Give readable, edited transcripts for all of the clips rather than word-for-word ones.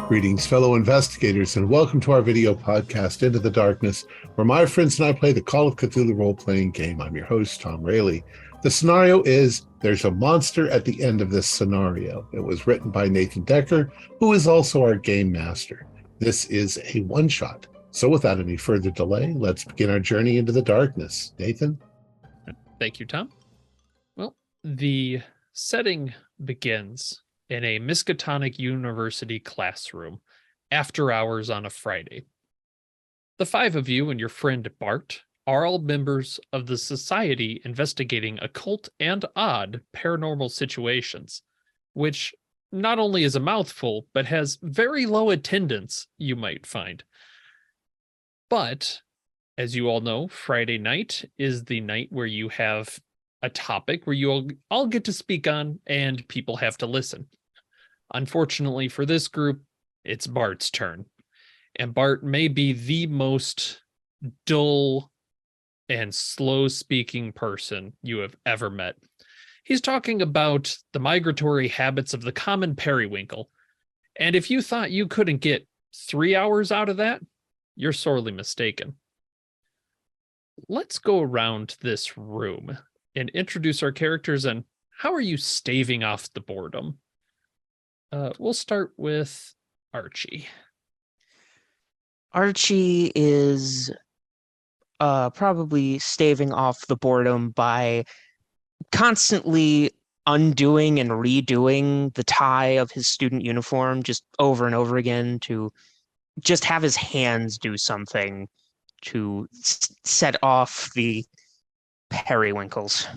Greetings, fellow investigators, and welcome to our video podcast, Into the Darkness, where my friends and I play the Call of Cthulhu role-playing game. I'm your host, Thom Raley. The scenario is, there's a monster at the end of this scenario. It was written by Nathan Decker, who is also our game master. This is a one-shot. So without any further delay, let's begin our journey into the darkness. Nathan? Thank you, Tom. Well, the setting begins in a Miskatonic University classroom after hours on a Friday. The five of you and your friend Bart are all members of the Society investigating occult and odd paranormal situations, which not only is a mouthful, but has very low attendance, you might find. But, as you all know, Friday night is the night where you have a topic where you all get to speak on and people have to listen. Unfortunately for this group, it's Bart's turn. And Bart may be the most dull and slow-speaking person you have ever met. He's talking about the migratory habits of the common periwinkle. And if you thought you couldn't get 3 hours out of that, you're sorely mistaken. Let's go around this room and introduce our characters and how are you staving off the boredom? We'll start with Archie. Archie is probably staving off the boredom by constantly undoing and redoing the tie of his student uniform just over and over again to just have his hands do something to set off the periwinkles.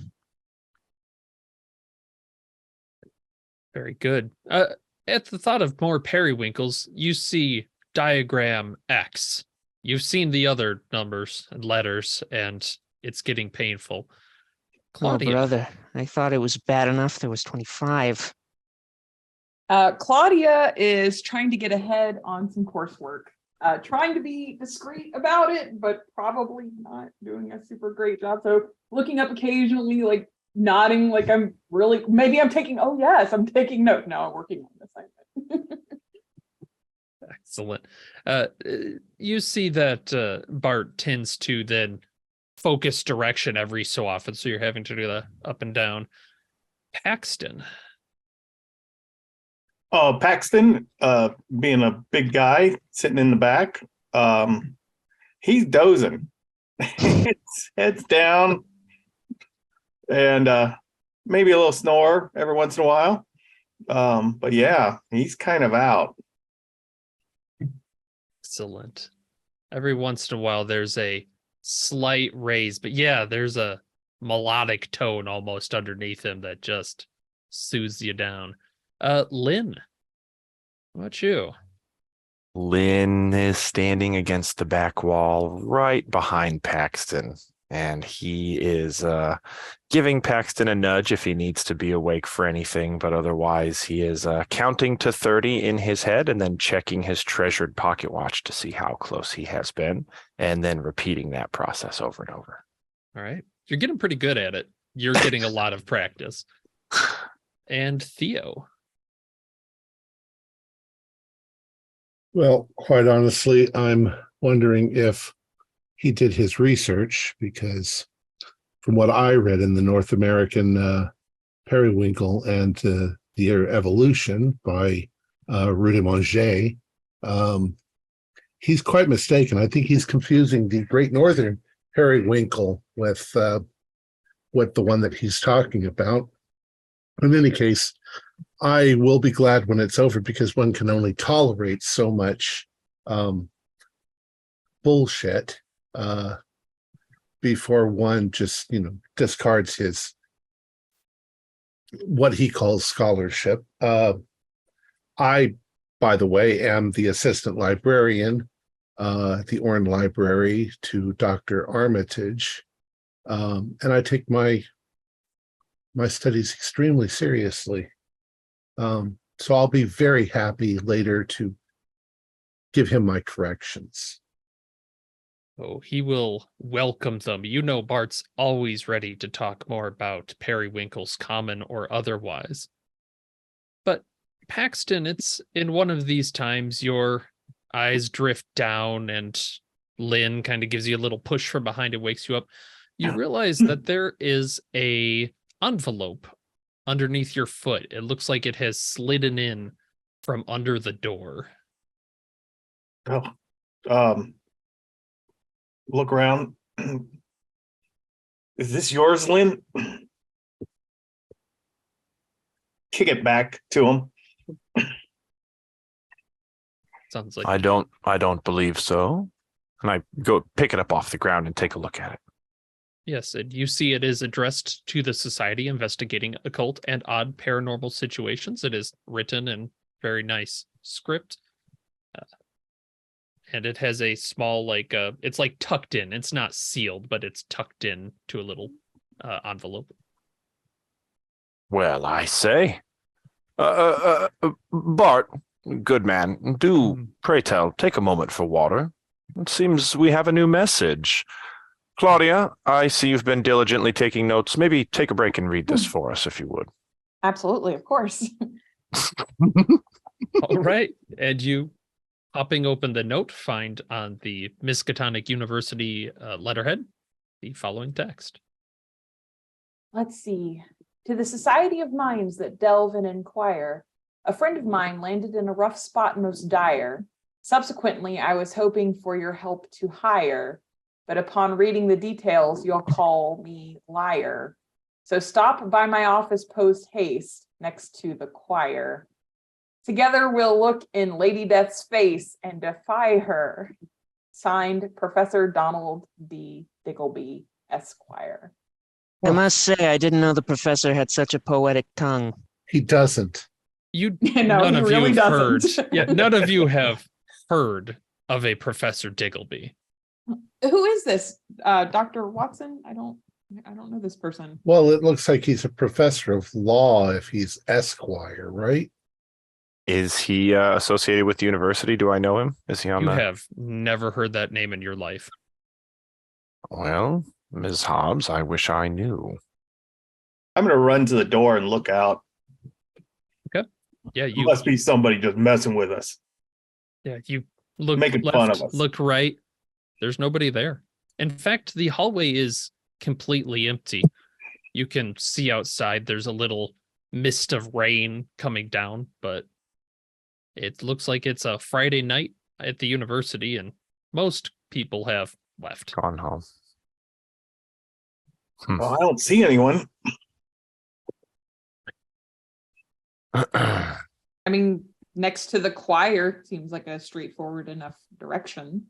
Very good. At the thought of more periwinkles, you see diagram X. You've seen the other numbers and letters, and it's getting painful. Claudia. Oh, brother, I thought it was bad enough there was 25. Claudia is trying to get ahead on some coursework. Trying to be discreet about it, but probably not doing a super great job. So looking up occasionally, like nodding, like I'm really, maybe I'm taking, oh yes, I'm taking notes. No, I'm working on this. Excellent. You see that Bart tends to then focus direction every so often, so you're having to do the up and down. Paxton. Paxton, being a big guy sitting in the back, he's dozing. Heads down and maybe a little snore every once in a while. But yeah, he's kind of out. Excellent. Every once in a while, there's a slight raise, but yeah, there's a melodic tone almost underneath him that just soothes you down. Lynn, what about you? Lynn is standing against the back wall right behind Paxton, and he is giving Paxton a nudge if he needs to be awake for anything, but otherwise he is counting to 30 in his head and then checking his treasured pocket watch to see how close he has been, and then repeating that process over and over. All right. You're getting pretty good at it. You're getting a lot of practice. And Theo. Well, quite honestly, I'm wondering if he did his research, because from what I read in the North American Periwinkle and their Evolution by Rudemanger, he's quite mistaken. I think he's confusing the Great Northern Periwinkle with the one that he's talking about. In any case, I will be glad when it's over, because one can only tolerate so much bullshit before one just, discards his, what he calls scholarship. I, by the way, am the assistant librarian at the Orne Library to Dr. Armitage, and I take my studies extremely seriously. So I'll be very happy later to give him my corrections. Oh, he will welcome them. You know, Bart's always ready to talk more about periwinkles, common or otherwise. But Paxton, it's in one of these times your eyes drift down and Lynn kind of gives you a little push from behind and wakes you up. You realize that there is a envelope underneath your foot. It looks like it has slidden in from under the door. Oh, look around. Is this yours, Lynn? Kick it back to him. Sounds like I don't believe so. And I go pick it up off the ground and take a look at it. yes, and you see it is addressed to the Society Investigating Occult and Odd Paranormal Situations. It is written in very nice script. And it has a small, it's like tucked in. It's not sealed, but it's tucked in to a little envelope. Well, I say. Bart, good man, do, pray tell, take a moment for water. It seems we have a new message. Claudia, I see you've been diligently taking notes. Maybe take a break and read this for us, if you would. Absolutely, of course. All right. And you, popping open the note, find on the Miskatonic University letterhead the following text. Let's see. To the Society of Minds that delve and inquire, a friend of mine landed in a rough spot most dire. Subsequently, I was hoping for your help to hire, but upon reading the details, you'll call me liar. So stop by my office post haste next to the choir. Together we'll look in Lady Death's face and defy her. Signed, Professor Donald D. Diggleby, Esquire. I must say, I didn't know the professor had such a poetic tongue. He doesn't. You No, none he of really you have heard. doesn't. Yeah, none of you have heard of a Professor Diggleby. Who is this? Dr. Watson? I don't know this person. Well, it looks like he's a professor of law if he's Esquire, right? Is he associated with the university? Do I know him? Is he on You the... have never heard that name in your life. Well, Ms. Hobbs, I wish I knew. I'm gonna run to the door and look out. Yeah, You must be somebody just messing with us. you looked Making left, fun of us. looked right. There's nobody there. In fact, the hallway is completely empty. You can see outside. There's a little mist of rain coming down, but it looks like it's a Friday night at the university, and most people have left. Gone home. Well, I don't see anyone. I mean, next to the choir seems like a straightforward enough direction.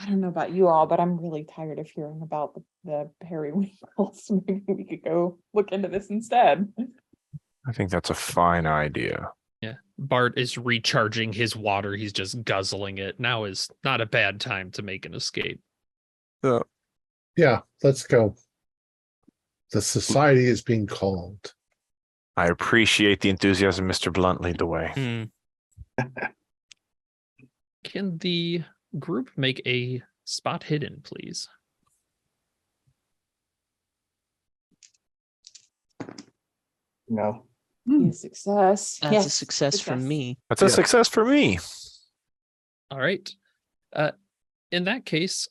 I don't know about you all, but I'm really tired of hearing about the periwinkles. Maybe we could go look into this instead. I think that's a fine idea. Yeah. Bart is recharging his water. He's just guzzling it. Now is not a bad time to make an escape. Yeah, let's go. The society is being called. I appreciate the enthusiasm, Mr. Blunt. Lead the way. Can the group make a spot hidden, please? No. A success. That's Yes, a success from me. That's a Yeah. success for me. All right. In that case,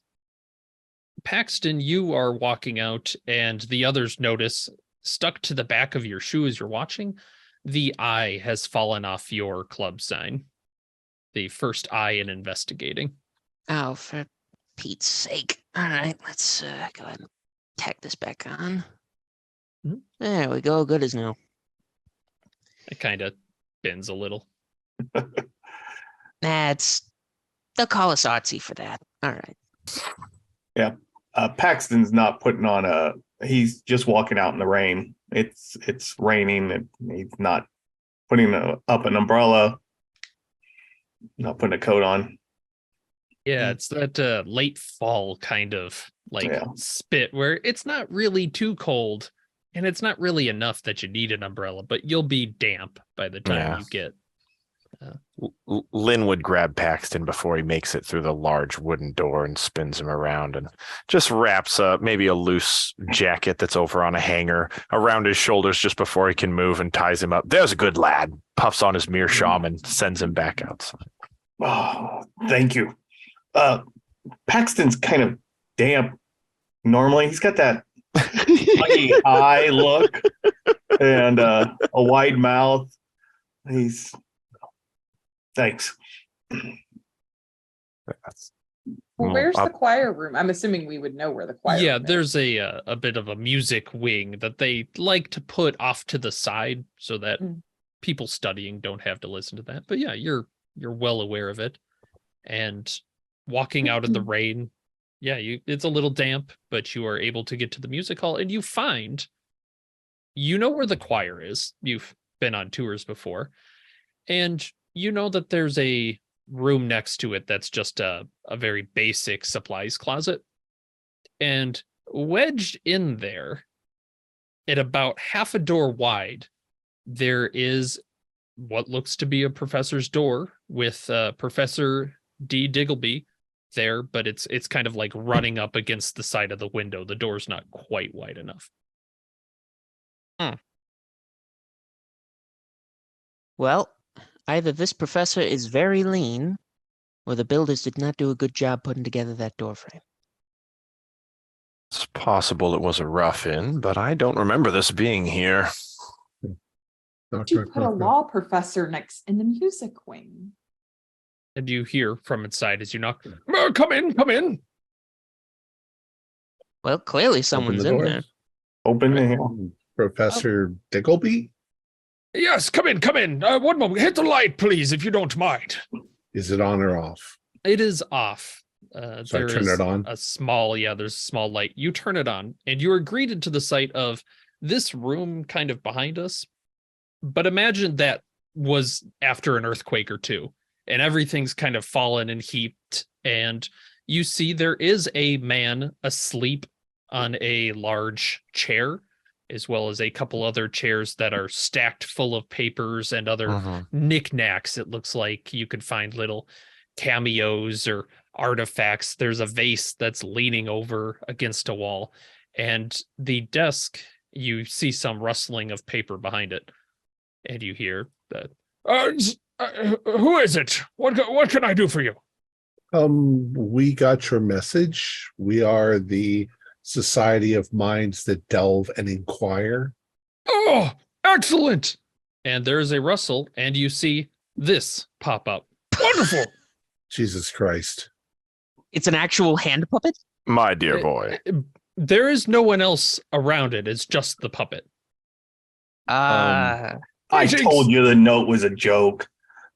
Paxton, you are walking out, and the others notice, stuck to the back of your shoe as you're watching, the eye has fallen off your club sign. The first eye in investigating. Oh, for Pete's sake. All right, let's go ahead and tack this back on. Mhm. There we go. Good as new. It kind of bends a little. They'll call us artsy for that. All right. Paxton's not putting on he's just walking out in the rain. It's raining and he's not putting up an umbrella, not putting a coat on. Yeah, it's that late fall kind of spit where it's not really too cold and it's not really enough that you need an umbrella, but you'll be damp by the time Yeah. you get Lynn would grab Paxton before he makes it through the large wooden door and spins him around and just wraps up maybe a loose jacket that's over on a hanger around his shoulders just before he can move and ties him up. There's a good lad. Puffs on his meerschaum and sends him back outside. Oh, thank you. Paxton's kind of damp. Normally, he's got that funny eye look and a wide mouth. Thanks. Well, where's the choir room? I'm assuming we would know where the choir Yeah, room is. there's a bit of a music wing that they like to put off to the side so that people studying don't have to listen to that. But yeah, you're well aware of it. And walking out in the rain, yeah, it's a little damp, but you are able to get to the music hall and you find, you know where the choir is. You've been on tours before. And you know that there's a room next to it that's just a very basic supplies closet. And wedged in there, at about half a door wide, there is what looks to be a professor's door with Professor D. Diggleby there, but it's kind of like running up against the side of the window. The door's not quite wide enough. Well, either this professor is very lean, or the builders did not do a good job putting together that door frame. It's possible it was a rough-in, but I don't remember this being here. You put a law professor next in the music wing. And you hear from inside as you knock, come in, come in. Well, clearly someone's in there. Open the him. Professor Diggleby? Yes, come in, come in. One moment. Hit the light, please, if you don't mind. Is it on or off? It is off. So I turn it on. There's a small light. You turn it on, and you are greeted to the sight of this room kind of behind us. But imagine that was after an earthquake or two, and everything's kind of fallen and heaped. And you see there is a man asleep on a large chair, as well as a couple other chairs that are stacked full of papers and other knickknacks. It looks like you could find little cameos or artifacts. There's a vase that's leaning over against a wall. And the desk, you see some rustling of paper behind it. And you hear that, who is it? What can I do for you? We got your message. We are the Society of Minds that Delve and Inquire. Oh, excellent. And there's a rustle, and you see this pop up. Wonderful. Jesus Christ. It's an actual hand puppet? My dear boy. There is no one else around it. It's just the puppet. I told you the note was a joke.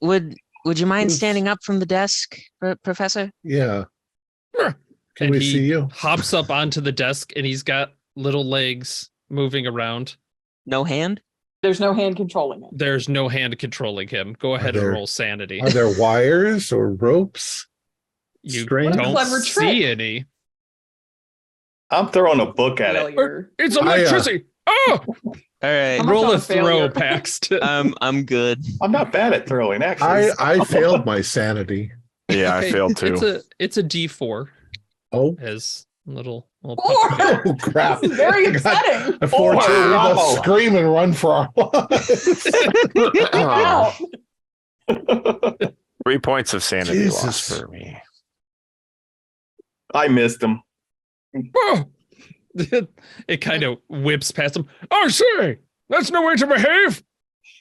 Would you mind standing up from the desk, Professor? Yeah. Can And we he see you? hops up onto the desk, and he's got little legs moving around. No hand? There's no hand controlling it. There's no hand controlling him. Go ahead and roll sanity. Are there wires or ropes? You Strange. don't Clever see trick. any. I'm throwing a book at it. Failure. It's electricity. Oh, All right. I'm roll on a throw, failure. Paxton. I'm good. I'm not bad at throwing, actually. I failed my sanity. Yeah, Okay, I failed too. It's a D4. Oh, As little Four! oh crap. This is very I got upsetting. A 4-2, we Bravo. both scream and run for our lives. Oh, Ow. 3 points of sanity Jesus. lost for me. I missed him. Oh! It kind of whips past him. Oh, say, that's no way to behave.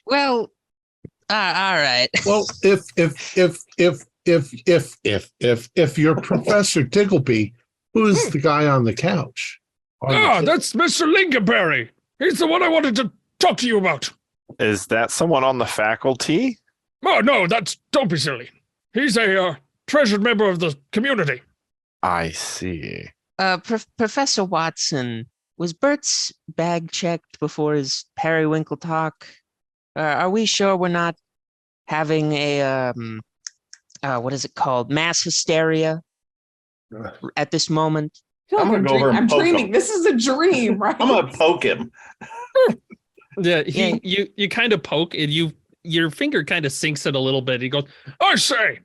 well, all right. Well, if you're Professor Diggleby, who's the guy on the couch? That's Mr. Lincolnberry. He's the one I wanted to talk to you about. Is that someone on the faculty? Oh, no, don't be silly. He's a treasured member of the community. I see. Professor Watson, was Bert's bag checked before his periwinkle talk? Are we sure we're not having a what is it called? Mass hysteria at this moment? I feel like I'm gonna go over and I'm poke dreaming. him. This is a dream, right? I'm going to poke him. Yeah, you kind of poke, and your finger kind of sinks it a little bit. He goes, I say,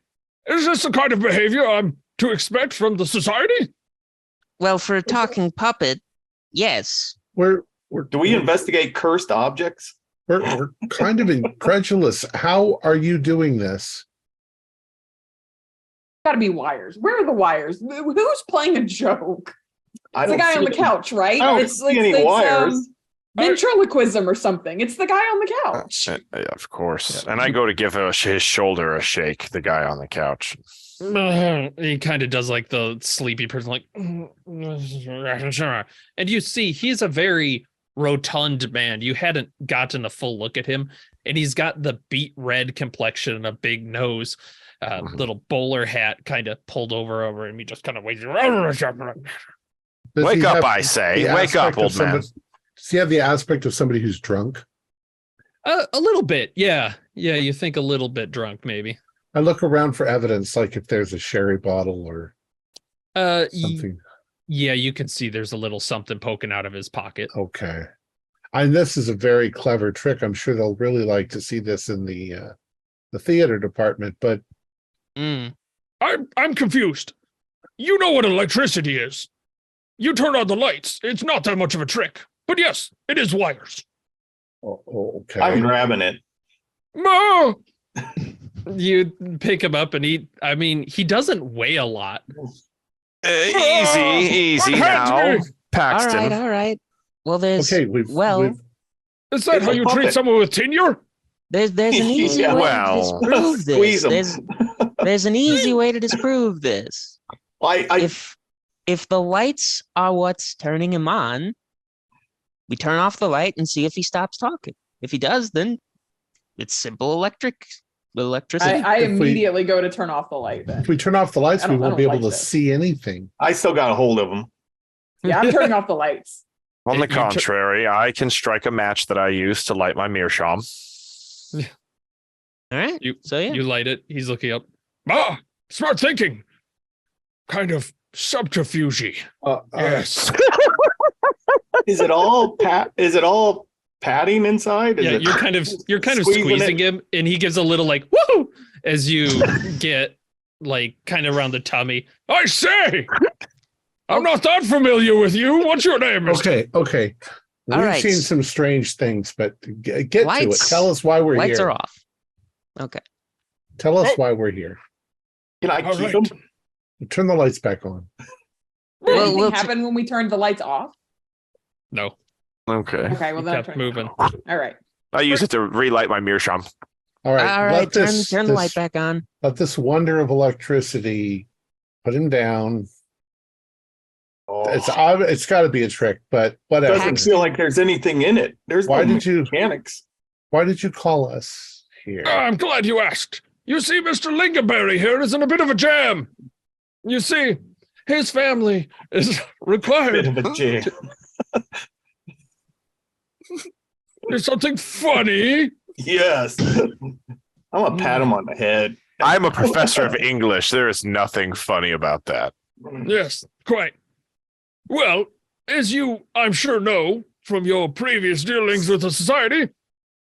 is this the kind of behavior I'm to expect from the society? Well, for a talking puppet, yes. We're Do we investigate cursed objects? we're kind of incredulous. How are you doing this? Gotta be wires. Where are the wires? Who's playing a joke? I It's the don't guy on the see- couch, right? I don't It's see any wires. ventriloquism or something. It's the guy on the couch. Of course. And I go to give his shoulder a shake, the guy on the couch. He kind of does like the sleepy person, like, and you see he's a very rotund man. You hadn't gotten a full look at him, and he's got the beet red complexion and a big nose, little bowler hat kind of pulled over him. He just kind of waits. Does Wake he up, have I say. the Wake up, aspect of old man. somebody- Does he have the aspect of somebody who's drunk? A little bit, yeah. You think a little bit drunk, maybe. I look around for evidence, like if there's a sherry bottle or something. Yeah, you can see there's a little something poking out of his pocket. Okay. And this is a very clever trick. I'm sure they'll really like to see this in the theater department, but Mm. I'm confused. You know what electricity is. You turn on the lights. It's not that much of a trick. But yes, it is wires. okay. I'm grabbing it. Ma! You pick him up and he doesn't weigh a lot. Easy now, All Paxton. right. Well, there's Okay, we've Is that It's how a you puppet. treat someone with tenure? there's an easy Yeah, way well, to disprove squeeze this. 'em. There's an easy way to disprove this. I If the lights are what's turning him on, we turn off the light and see if he stops talking. If he does, then it's simple electricity. I If we- immediately go to turn off the light then. If we turn off the lights, I we don't- I won't be don't able to like this. see anything. still got a hold of him. Yeah, I'm turning off the lights. On the You contrary, I can strike a match that I use to light my meerschaum. All right. You So yeah. you light it. He's looking up. Ah, smart thinking. Kind of subterfuge. Yes. Is it all padding inside? Is Yeah, it- you're kind of Squeezing squeezing it? him, and he gives a little like woo as you get like kind of around the tummy. I say! I'm not that familiar with you. What's your name, Mr. Okay. All We've right. seen some strange things, but get to it. Lights- Tell us why we're Lights here. are off. Okay. Tell us why we're here. Can I All keep right. him? Turn the lights back on. Did Well, anything we'll happen when we turned the lights off? No, Okay. Okay, well then I'm kept turning- moving. All right. I use it to relight my meerschaum. All right. All let right. this- Turn the this- light back on. Let this wonder of electricity put him down. Oh, It's got to be a trick, but whatever. doesn't feel like there's anything in it. There's Why no did you mechanics. Why did you call us here? I'm glad you asked. You see, Mr. Lingaberry here is in a bit of a jam. You see, his family is Bit required. of a jam. There's something funny. Yes. I'm gonna pat him on the head. I'm a professor of English. There is nothing funny about that. Yes, quite. Well, as you, I'm sure, know from your previous dealings with the society,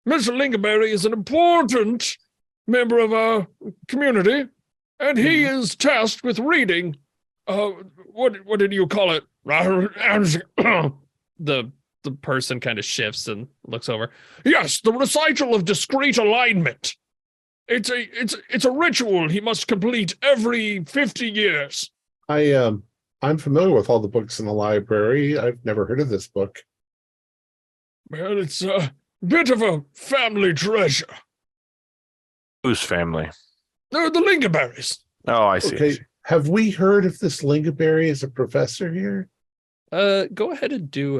Mr. Lingaberry is an important member of our community, and he is tasked with reading. What did you call it? The person kind of shifts and looks over. Yes, the recital of discrete alignment. It's a ritual he must complete every 50 years. I'm familiar with all the books in the library. I've never heard of this book. Well, it's a bit of a family treasure. Whose family? They're the Lingaberries. Oh, I see. Okay. Have we heard if this Lingaberry is a professor here? Go ahead and do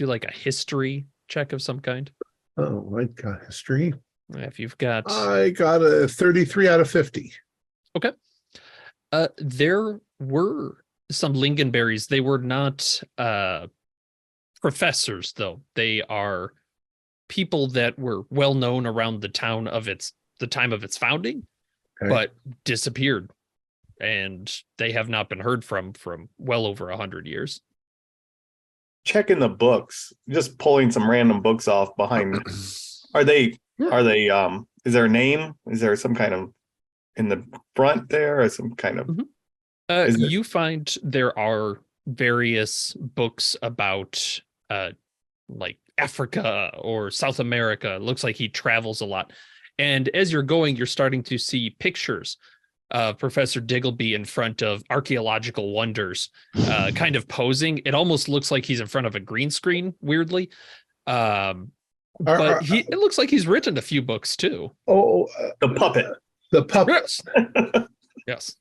like a history check of some kind. Oh, I got history. If you've got I got a 33 out of 50. there were some lingonberries. They were not professors, though. They are people that were well known around the town of the time of its founding, Okay. but disappeared, and they have not been heard from well over 100 years. Checking the books, just pulling some random books off behind. Are they Are they? Is there a name? Is there some kind of in the front there, or some kind of? Is it- You find there are various books about like Africa or South America. It looks like he travels a lot. And as you're going, you're starting to see pictures of Professor Diggleby in front of archaeological wonders, kind of posing. It almost looks like he's in front of a green screen, weirdly. But it looks like he's written a few books too. the puppet. The puppet. Yes. Yes.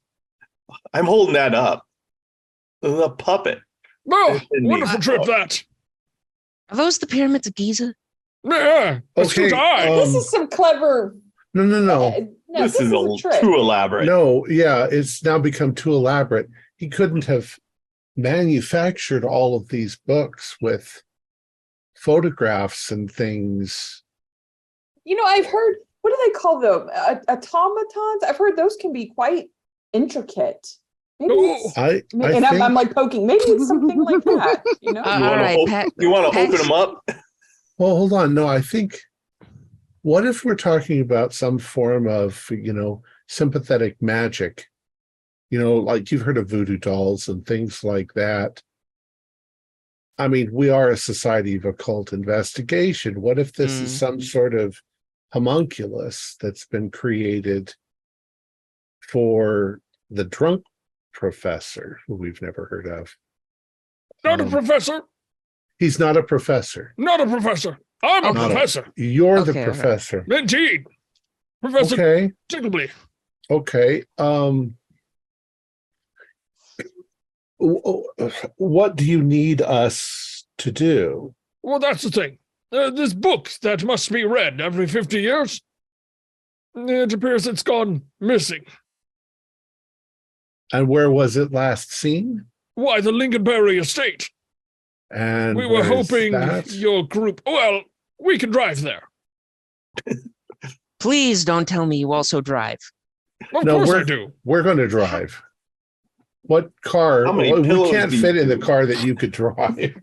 I'm holding that up. The puppet. Oh, It's in me. wonderful trip that. Are those the pyramids of Giza? Yeah, that's Okay, good eye. This is some clever. No. No, This is a trick. too elaborate. No, yeah, it's now become too elaborate. He couldn't have manufactured all of these books with photographs and things. I've heard, what do they call them? Automatons? I've heard those can be quite intricate. Maybe it's, I and think, I'm like poking. Maybe it's something like that. You all wanna right, you want to Pat- open them up? well, hold on. No, I think, what if we're talking about some form of, sympathetic magic? Like you've heard of voodoo dolls and things like that. I mean, we are a society of occult investigation. What if this is some sort of homunculus that's been created for the drunk professor, who we've never heard of? Not a professor. He's not a professor. Not a professor. I'm a Not a- professor. You're the Okay, all right. professor. Indeed. Professor Okay. Diggleby. Okay. What do you need us to do? Well, that's the thing. This book that must be read every 50 years. It appears it's gone missing. And where was it last seen? Why, the Lincolnberry estate. And We were where is hoping that? your group. Well, we can drive there. Please don't tell me you also drive. Of No, course I do. We're going to drive. What car? How many Well, we pillows can't do you fit in the do? car that you could drive.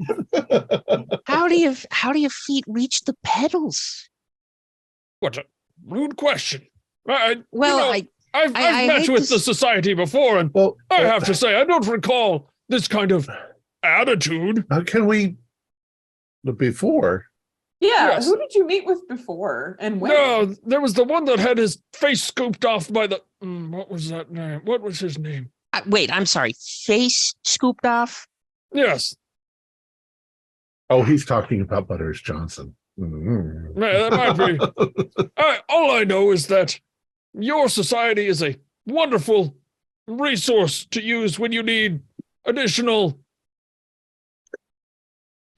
How do your feet reach the pedals? What a rude question. I've I met hate with to the society before, and Well, I have to say I don't recall this kind of attitude. how can we before? Yeah, Yes. who did you meet with before and when? No, there was the one that had his face scooped off by the. What was that name? What was his name? wait, I'm sorry. Face scooped off? Yes, Oh, he's talking about Butters Johnson. Mhm. yeah, that might be. All I know is that your society is a wonderful resource to use when you need additional.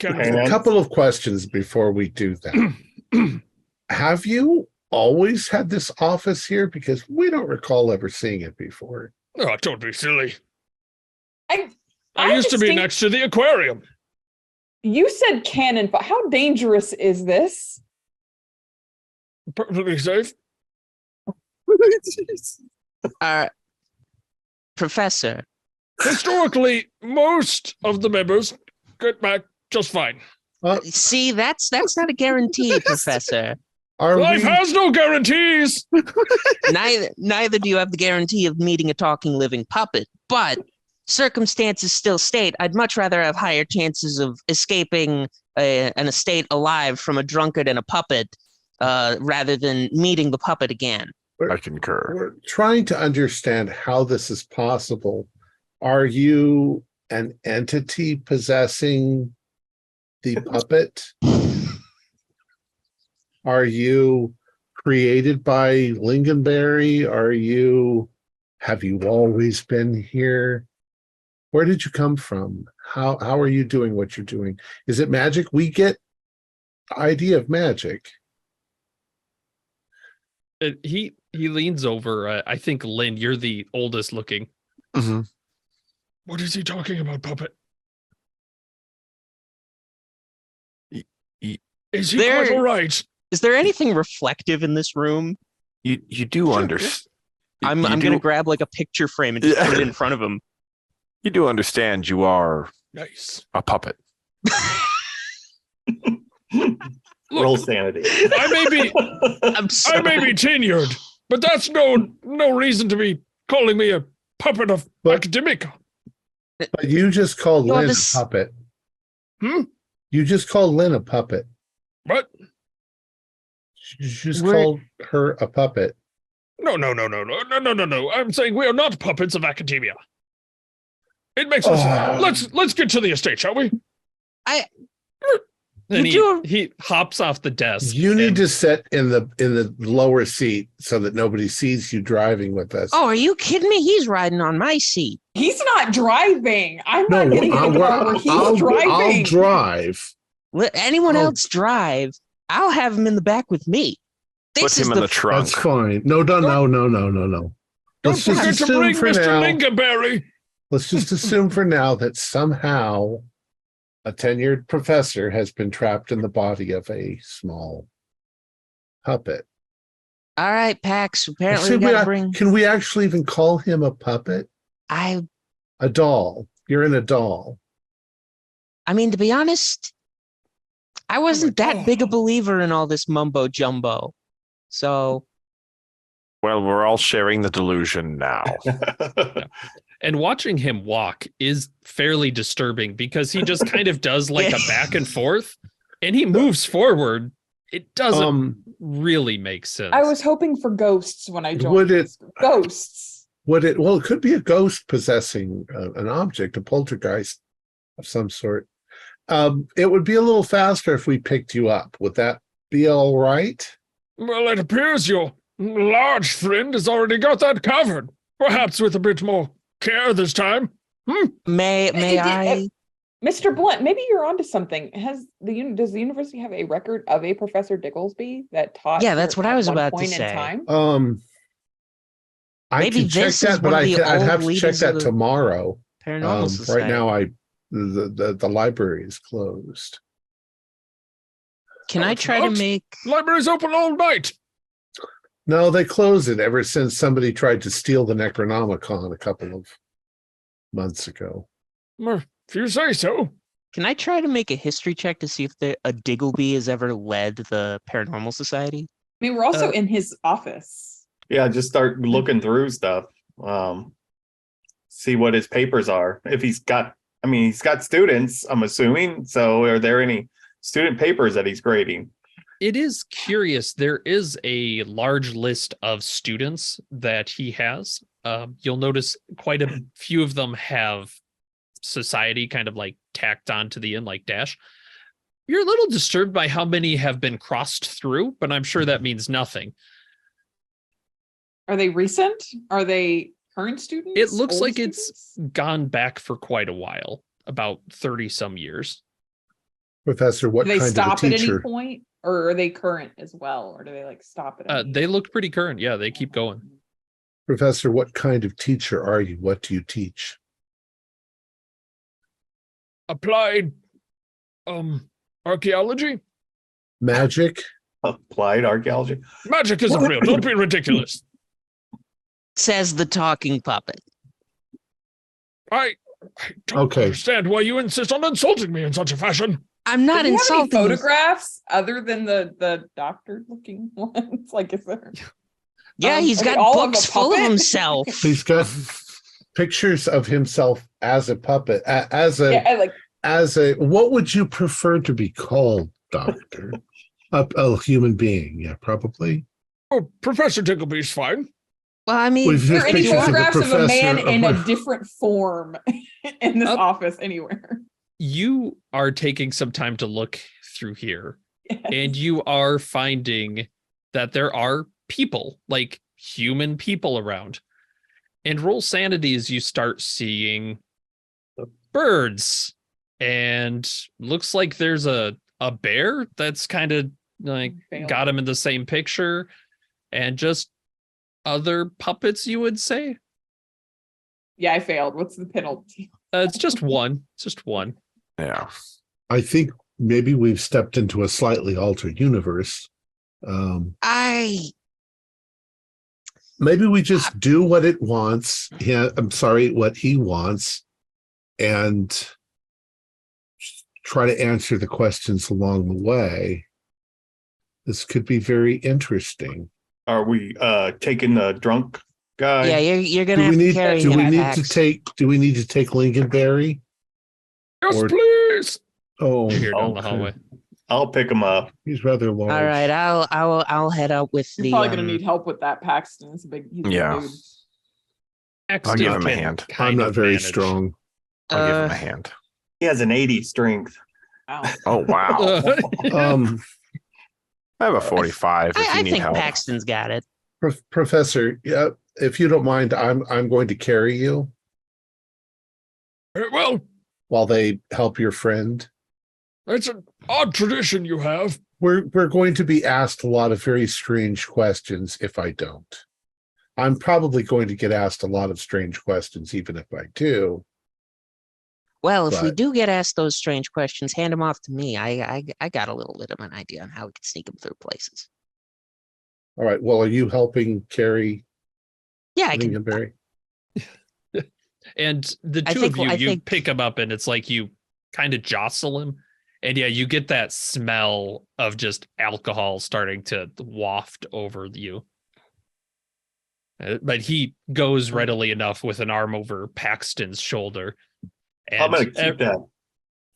Hang A on. couple of questions before we do that. Have you always had this office here? Because we don't recall ever seeing it before. Oh, don't be silly. I I used to be distinct- next to the aquarium. You said cannon. How dangerous is this? Perfectly safe. Professor, Historically, most of the members get back just fine. see, that's not a guarantee, Professor. Are Life we? has no guarantees. Neither do you have the guarantee of meeting a talking living puppet, but circumstances still state I'd much rather have higher chances of escaping an estate alive from a drunkard and a puppet rather than meeting the puppet again. I concur. We're trying to understand how this is possible. Are you an entity possessing the puppet? Are you created by Lincolnberry? Have you always been here? Where did you come from? How are you doing what you're doing? Is it magic? We get the idea of magic. He leans over. I think, Lynn, you're the oldest looking. Mhm. What is he talking about, puppet? Y- Is he There- quite all right? Is there anything reflective in this room? You do understand. I'm gonna grab like a picture frame and just put it in front of him. You do understand you are Nice. a puppet. Roll sanity. I may be I'm I may be tenured, but that's no reason to be calling me a puppet of But- academic. But you just called You're Lynn this- a puppet. Hmm? You just called Lynn a puppet. What? You just We're- called her a puppet. No. I'm saying we are not puppets of academia. It makes us. Let's get to the estate, shall we? Then You he hops off the desk. You need and- to sit in the lower seat so that nobody sees you driving with us. Oh, are you kidding me? He's riding on my seat. He's not driving. I'm no, not getting in the car where he's driving. I'll drive. Let anyone Oh. else drive. I'll have him in the back with me. Put This is him in the trunk. That's fine. No. Don't Let's just forget to assume bring for Mr. now. Lingaberry. Let's just assume for now that somehow a tenured professor has been trapped in the body of a small puppet. All right, Pax. Apparently, Should we we, gotta bring. can we actually even call him a puppet? I A doll. You're in a doll. mean, to be honest, I wasn't that God. big a believer in all this mumbo jumbo. So Well, we're all sharing the delusion now. And watching him walk is fairly disturbing because he just kind of does like a back and forth and he moves forward. It doesn't really make sense. I was hoping for ghosts when I joined. Would it- this group. Ghosts? Well, it could be a ghost possessing an object, a poltergeist of some sort. It would be a little faster if we picked you up. Would that be all right? Well, it appears your large friend has already got that covered. Perhaps with a bit more care this time. may I? Mr. Blunt, maybe you're onto something. Does the university have a record of a Professor Dicklesby that taught? Yeah, that's here what I at was one about to point in say. time? I Maybe can check this is that, but one of the I'd have old to check leaders of that the tomorrow. Paranormal Society. Right now, the library is closed. Can I it's try to not. make? Library's open all night. No, they closed it ever since somebody tried to steal the Necronomicon a couple of months ago. If you say so. Can I try to make a history check to see if a Diggleby has ever led the Paranormal Society? I mean, we're also in his office. Yeah, just start looking through stuff. See what his papers are. If he's got students, I'm assuming. So are there any student papers that he's grading? It is curious. There is a large list of students that he has. You'll notice quite a few of them have society kind of like tacked onto the end, like dash. You're a little disturbed by how many have been crossed through, but I'm sure that means nothing. Are they recent? Are they current students? It looks Old like it's students? gone back for quite a while, about 30 some years. Professor, what Do they kind stop of a at any teacher? point, or are they current as well, or do they like stop at? any- They look pretty current. Yeah, they keep going. Professor, what kind of teacher are you? What do you teach? Applied archaeology. Magic? Applied archaeology. Magic isn't real. Don't be ridiculous. Says the talking puppet. I don't Okay. understand why you insist on insulting me in such a fashion. I'm not Do you have any insulting. you. photographs other than the doctor looking ones? Like, is there? Yeah, he's are they got all of a books full of puppet? himself. He's got pictures of himself as a puppet, as a. What would you prefer to be called, Doctor? A human being, yeah, probably. Oh, Professor Diggleby's fine. Well, I mean, We've Is there just any pictures of the photographs of a man professor in of- a different form in this Up. office anywhere? You are taking some time to look through here, and you are finding that there are people, like human people around. And roll sanity as you start seeing birds. And looks like there's a bear that's kind of like Failed. got him in the same picture. And just other puppets, you would say. Yeah, I failed. What's the penalty? It's just one. It's just one. Yeah. I think maybe we've stepped into a slightly altered universe. Maybe we just do what it wants. Yeah, I'm sorry, what he wants, and try to answer the questions along the way. This could be very interesting. Are we taking the drunk guy? Yeah, you're gonna Do we have to need carry do him. we need Pax. to take Lincolnberry? Yes, Or- please. Oh, You hear down the okay. hallway. I'll pick him up. He's rather large. All right, I'll head out with You're the. probably gonna need help with that, Paxton. He's a big Yeah. dude. I'll Axton give him a can hand. kind I'm not of very manage. strong. I'll give him Uh, a hand. He has an 80 strength. Wow. Oh wow. I have a 45 if you I need think help. Paxton's got it. Professor, yeah, if you don't mind, I'm going to carry you Very well, while they help your friend. it's an odd tradition you have. We're going to be asked a lot of very strange questions if I don't. I'm probably going to get asked a lot of strange questions even if I do. Well, if we But- do get asked those strange questions, hand them off to me. I got a little bit of an idea on how we can sneak them through places. All right. Well, are you helping carry Yeah, I can. Lincolnberry? And the I two think- of you, I you think- pick him up and it's like you kind of jostle him. And yeah, you get that smell of just alcohol starting to waft over you. But he goes readily enough with an arm over Paxton's shoulder. And I'm gonna keep that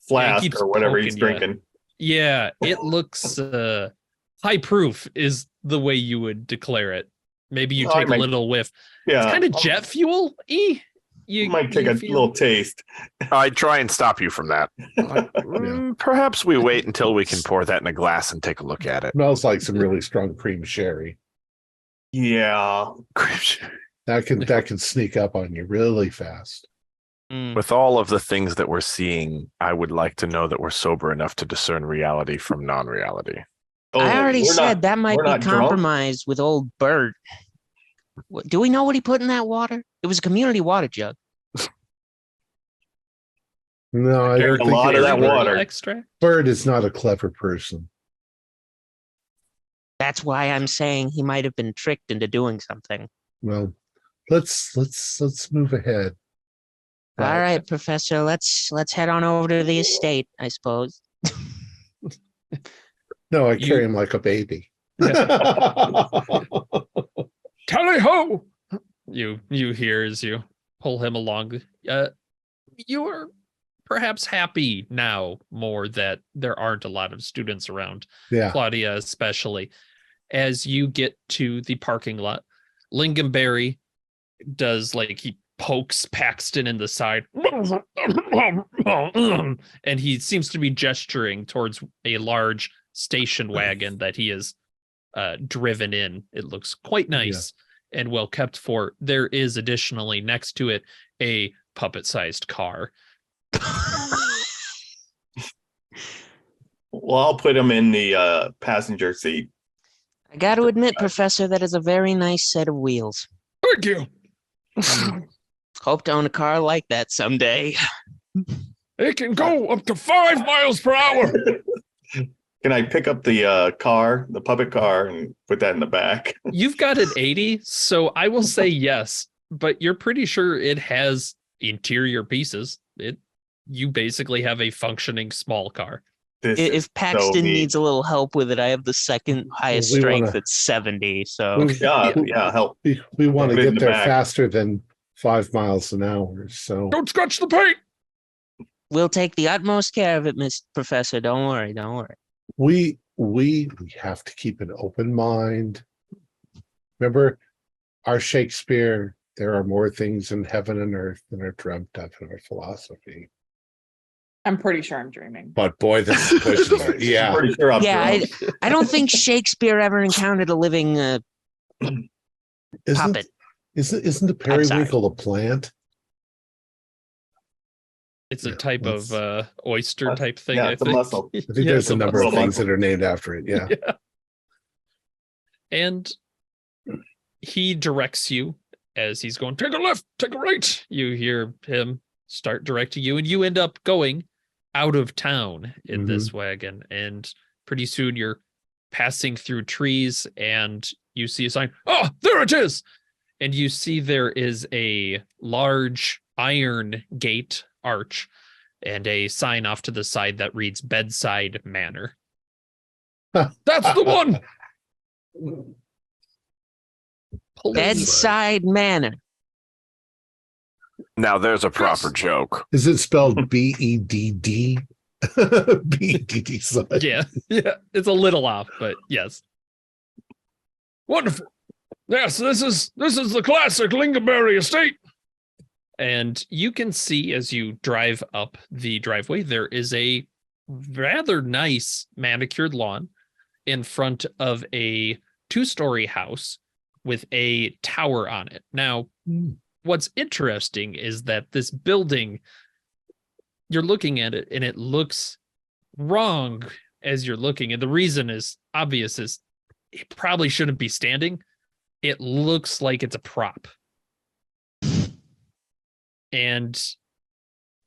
flask keeps or whatever he's poking ya. drinking. Yeah, it looks high proof is the way you would declare it. Maybe you Oh, I take a might- little whiff. Yeah, It's kind of jet fuel y. You might take a little taste. I'd try and stop you from that. Perhaps we wait until we can pour that in a glass and take a look at it. Smells like some really strong cream sherry. Yeah, That can sneak up on you really fast. Mm. With all of the things that we're seeing, I would like to know that we're sober enough to discern reality from non-reality. Oh, I already we're said not- that might we're be not drunk. compromised with old Bert. Do we know what he put in that water? It was a community water jug. No, I Drank don't a lot think of it- that water. Extract. Bird is not a clever person. That's why I'm saying he might have been tricked into doing something. Well, let's move ahead. All right, Professor, let's head on over to the estate, I suppose. No, I You- carry him like a baby. Tally ho! You hear as you pull him along. You are perhaps happy now more that there aren't a lot of students around. Yeah. Claudia especially. As you get to the parking lot, Lincolnberry does like he pokes Paxton in the side and he seems to be gesturing towards a large station wagon that he is driven in. It looks quite nice and well kept for. There is additionally next to it a puppet-sized car. Well, I'll put him in the passenger seat. I got to admit, Professor, that is a very nice set of wheels. Thank you. Hope to own a car like that someday. It can go up to 5 miles per hour. Can I pick up the car, the puppet car, and put that in the back? You've got an 80, so I will say yes, but you're pretty sure it has interior pieces. You basically have a functioning small car. This is If Paxton neat. needs a little help with it, I have the second highest we strength wanna- at 70. So Yeah, help. We want to Put it in get the there back. faster than 5 miles an hour. So Don't scratch the paint. we'll take the utmost care of it, Miss Professor. Don't worry. Don't worry. we have to keep an open mind. Remember our Shakespeare, there are more things in heaven and earth than are dreamt of in our philosophy. I'm pretty sure I'm dreaming. But boy, this is pushing it. I'm Yeah. pretty sure I'm Yeah, drunk. I don't think Shakespeare ever encountered a living Isn't, puppet. isn't the I'm sorry. periwinkle a plant? It's a Yeah, type of oyster That's- type thing. yeah, I it's a think. mussel. I think Yeah, there's it's a number of mussel. things that are named after it. Yeah. Yeah. And he directs you as he's going, Take a left, take a right. you hear him start directing you, and you end up going out of town in this wagon. And pretty soon you're passing through trees and you see a sign. Oh, there it is. And you see there is a large iron gate arch and a sign off to the side that reads Bedside Manor. That's the one. Bedside Manor. Now there's a proper joke. Is it spelled B-E-D-D? B-E-D-D. Yeah, it's a little off, but yes. Wonderful. Yes, this is the classic Lingonberry estate. And you can see as you drive up the driveway, there is a rather nice manicured lawn in front of a 2-story house with a tower on it. Now, what's interesting is that this building, you're looking at it and it looks wrong as you're looking. And the reason is obvious, is it probably shouldn't be standing. It looks like it's a prop. And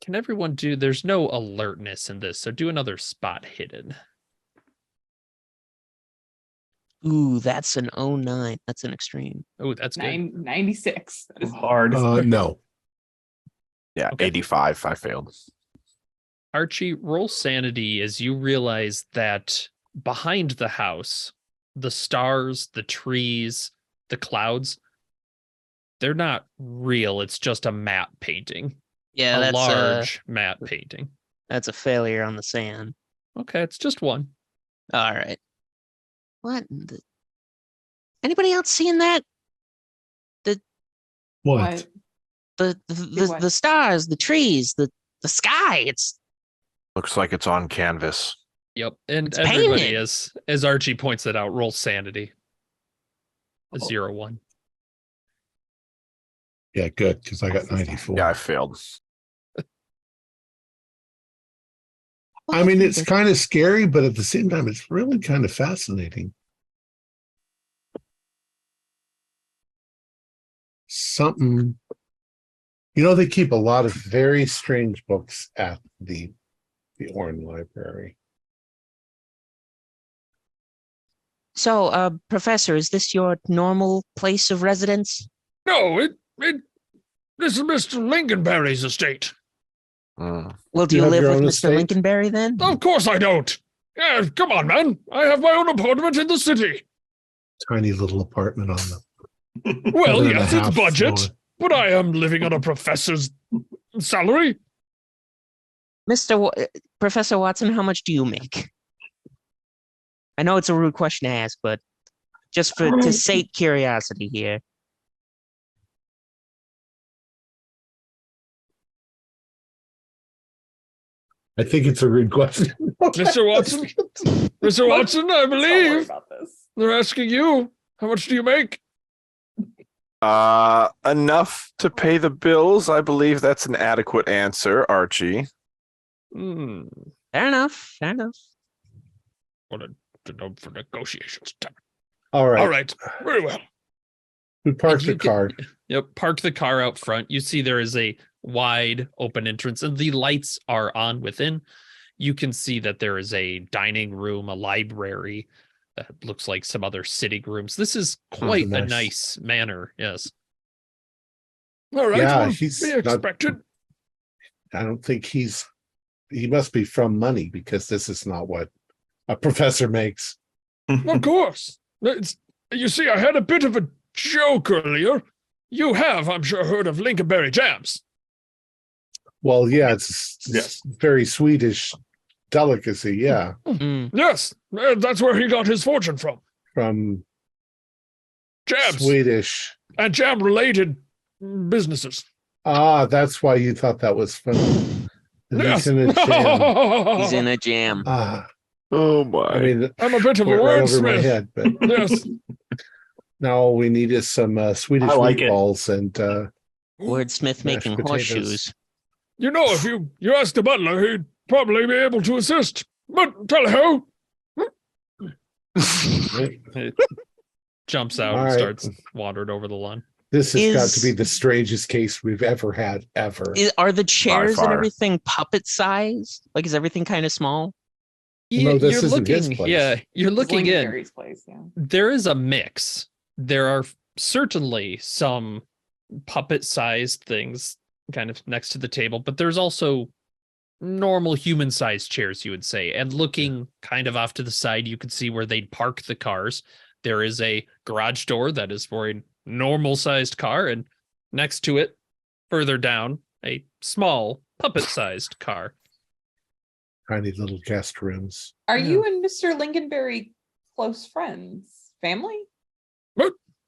can everyone there's no alertness in this, so do another spot hidden. Ooh, that's an 09. That's an extreme. Oh, that's good. 96. That is Hard. No. Yeah, Okay. 85. I failed. Archie, roll sanity as you realize that behind the house, the stars, the trees, the clouds, they're not real. It's just a matte painting. Yeah, A that's large matte painting. that's a failure on the sand. Okay, it's just one. All right. What? Anybody else seeing that? What? The what? the stars, the trees, the sky. It's Looks like it's on canvas. Yep. And It's everybody, painted. as Archie points it out, roll sanity. A Oh. 0-1. Yeah, good, because I got 94. Yeah, I failed. I mean, it's kind of scary, but at the same time, it's really kind of fascinating. Something, they keep a lot of very strange books at the Orne Library. So, Professor, is this your normal place of residence? No, this is Mr. Lingonberry's estate. Mm. Well, do You you have live your with own Mr. estate? Lincolnberry then? Of course I don't. Yeah, come on, man. I have my own apartment in the city. Tiny little apartment on the Well, 7.5 yes, it's budget, floor. but I am living on a professor's salary. Professor Watson, how much do you make? I know it's a rude question to ask, but just to sate curiosity here. I think it's a rude question. Mr. Watson? Mr. Watson, I Let's not worry believe about this. they're asking you, how much do you make? Enough to pay the bills. I believe that's an adequate answer, Archie. Hmm. Fair enough. Fair enough. What to know for negotiations. All right. All right, very well. We parked You the car. Yep. Park the car out front. You see there is a wide open entrance and the lights are on within. You can see that there is a dining room, a library that looks like some other sitting rooms. This is quite a nice. nice manor. Yes. All right, Yeah, well, he's be not- expected. I don't think he must be from money, because this is not what a professor makes. Of course. You see, I had a bit of a joke earlier. You have, I'm sure, heard of Lincolnberry jams. Well, yeah, it's Yes. very Swedish delicacy. Yeah, Mm. Yes, that's where he got his fortune from. Jams Swedish. and jam-related businesses. Ah, that's why you thought that was funny. Yes. He's in a jam. He's in a jam. Ah, Oh my. I mean, I'm a bit of a went right over my wordsmith. head, but Yes. now all we need is some Swedish I like it. meatballs and Wordsmith making potatoes. horseshoes. You know, if you ask the butler, he'd probably be able to assist. But tell who? Jumps out All and right. starts wandering over the lawn. this has got Is- to be the strangest case we've ever had, ever. Are the chairs and far. everything puppet size? Like, is everything kind of small? No, this You're isn't his looking, place. yeah, you're It's looking in. Lincolnberry's place, yeah. There is a mix. There are certainly some puppet-sized things kind of next to the table, but there's also normal human-sized chairs, you would say. And looking kind of off to the side, you could see where they'd park the cars. There is a garage door that is for a normal-sized car, and next to it, further down, a small puppet-sized car. Tiny little guest rooms. Are you and Mr. Lincolnberry close friends? Family?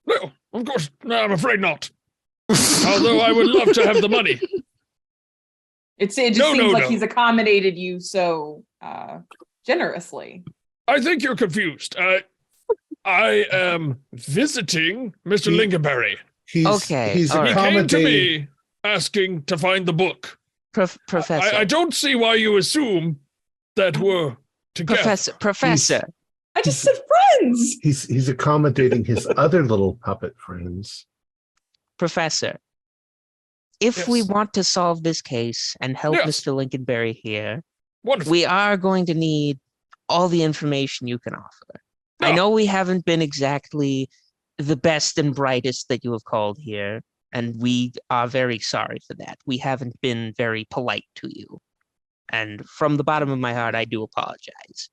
No, of course, no, I'm afraid not. Although I would love to have the money. It just seems like he's accommodated you so generously. I think you're confused. I am visiting Mr. Lincolnberry. He's Okay, all right. He came to accommodating. me asking to find the book. Professor. I don't see why you assume that we're together. Professor. I just said friends. He's accommodating his other little puppet friends. Professor. If we Yes. want to solve this case and help Yes. Mr. Lincolnberry here, Wonderful. we are going to need all the information you can offer. I Yeah. know we haven't been exactly the best and brightest that you have called here, and we are very sorry for that. We haven't been very polite to you. And from the bottom of my heart, I do apologize.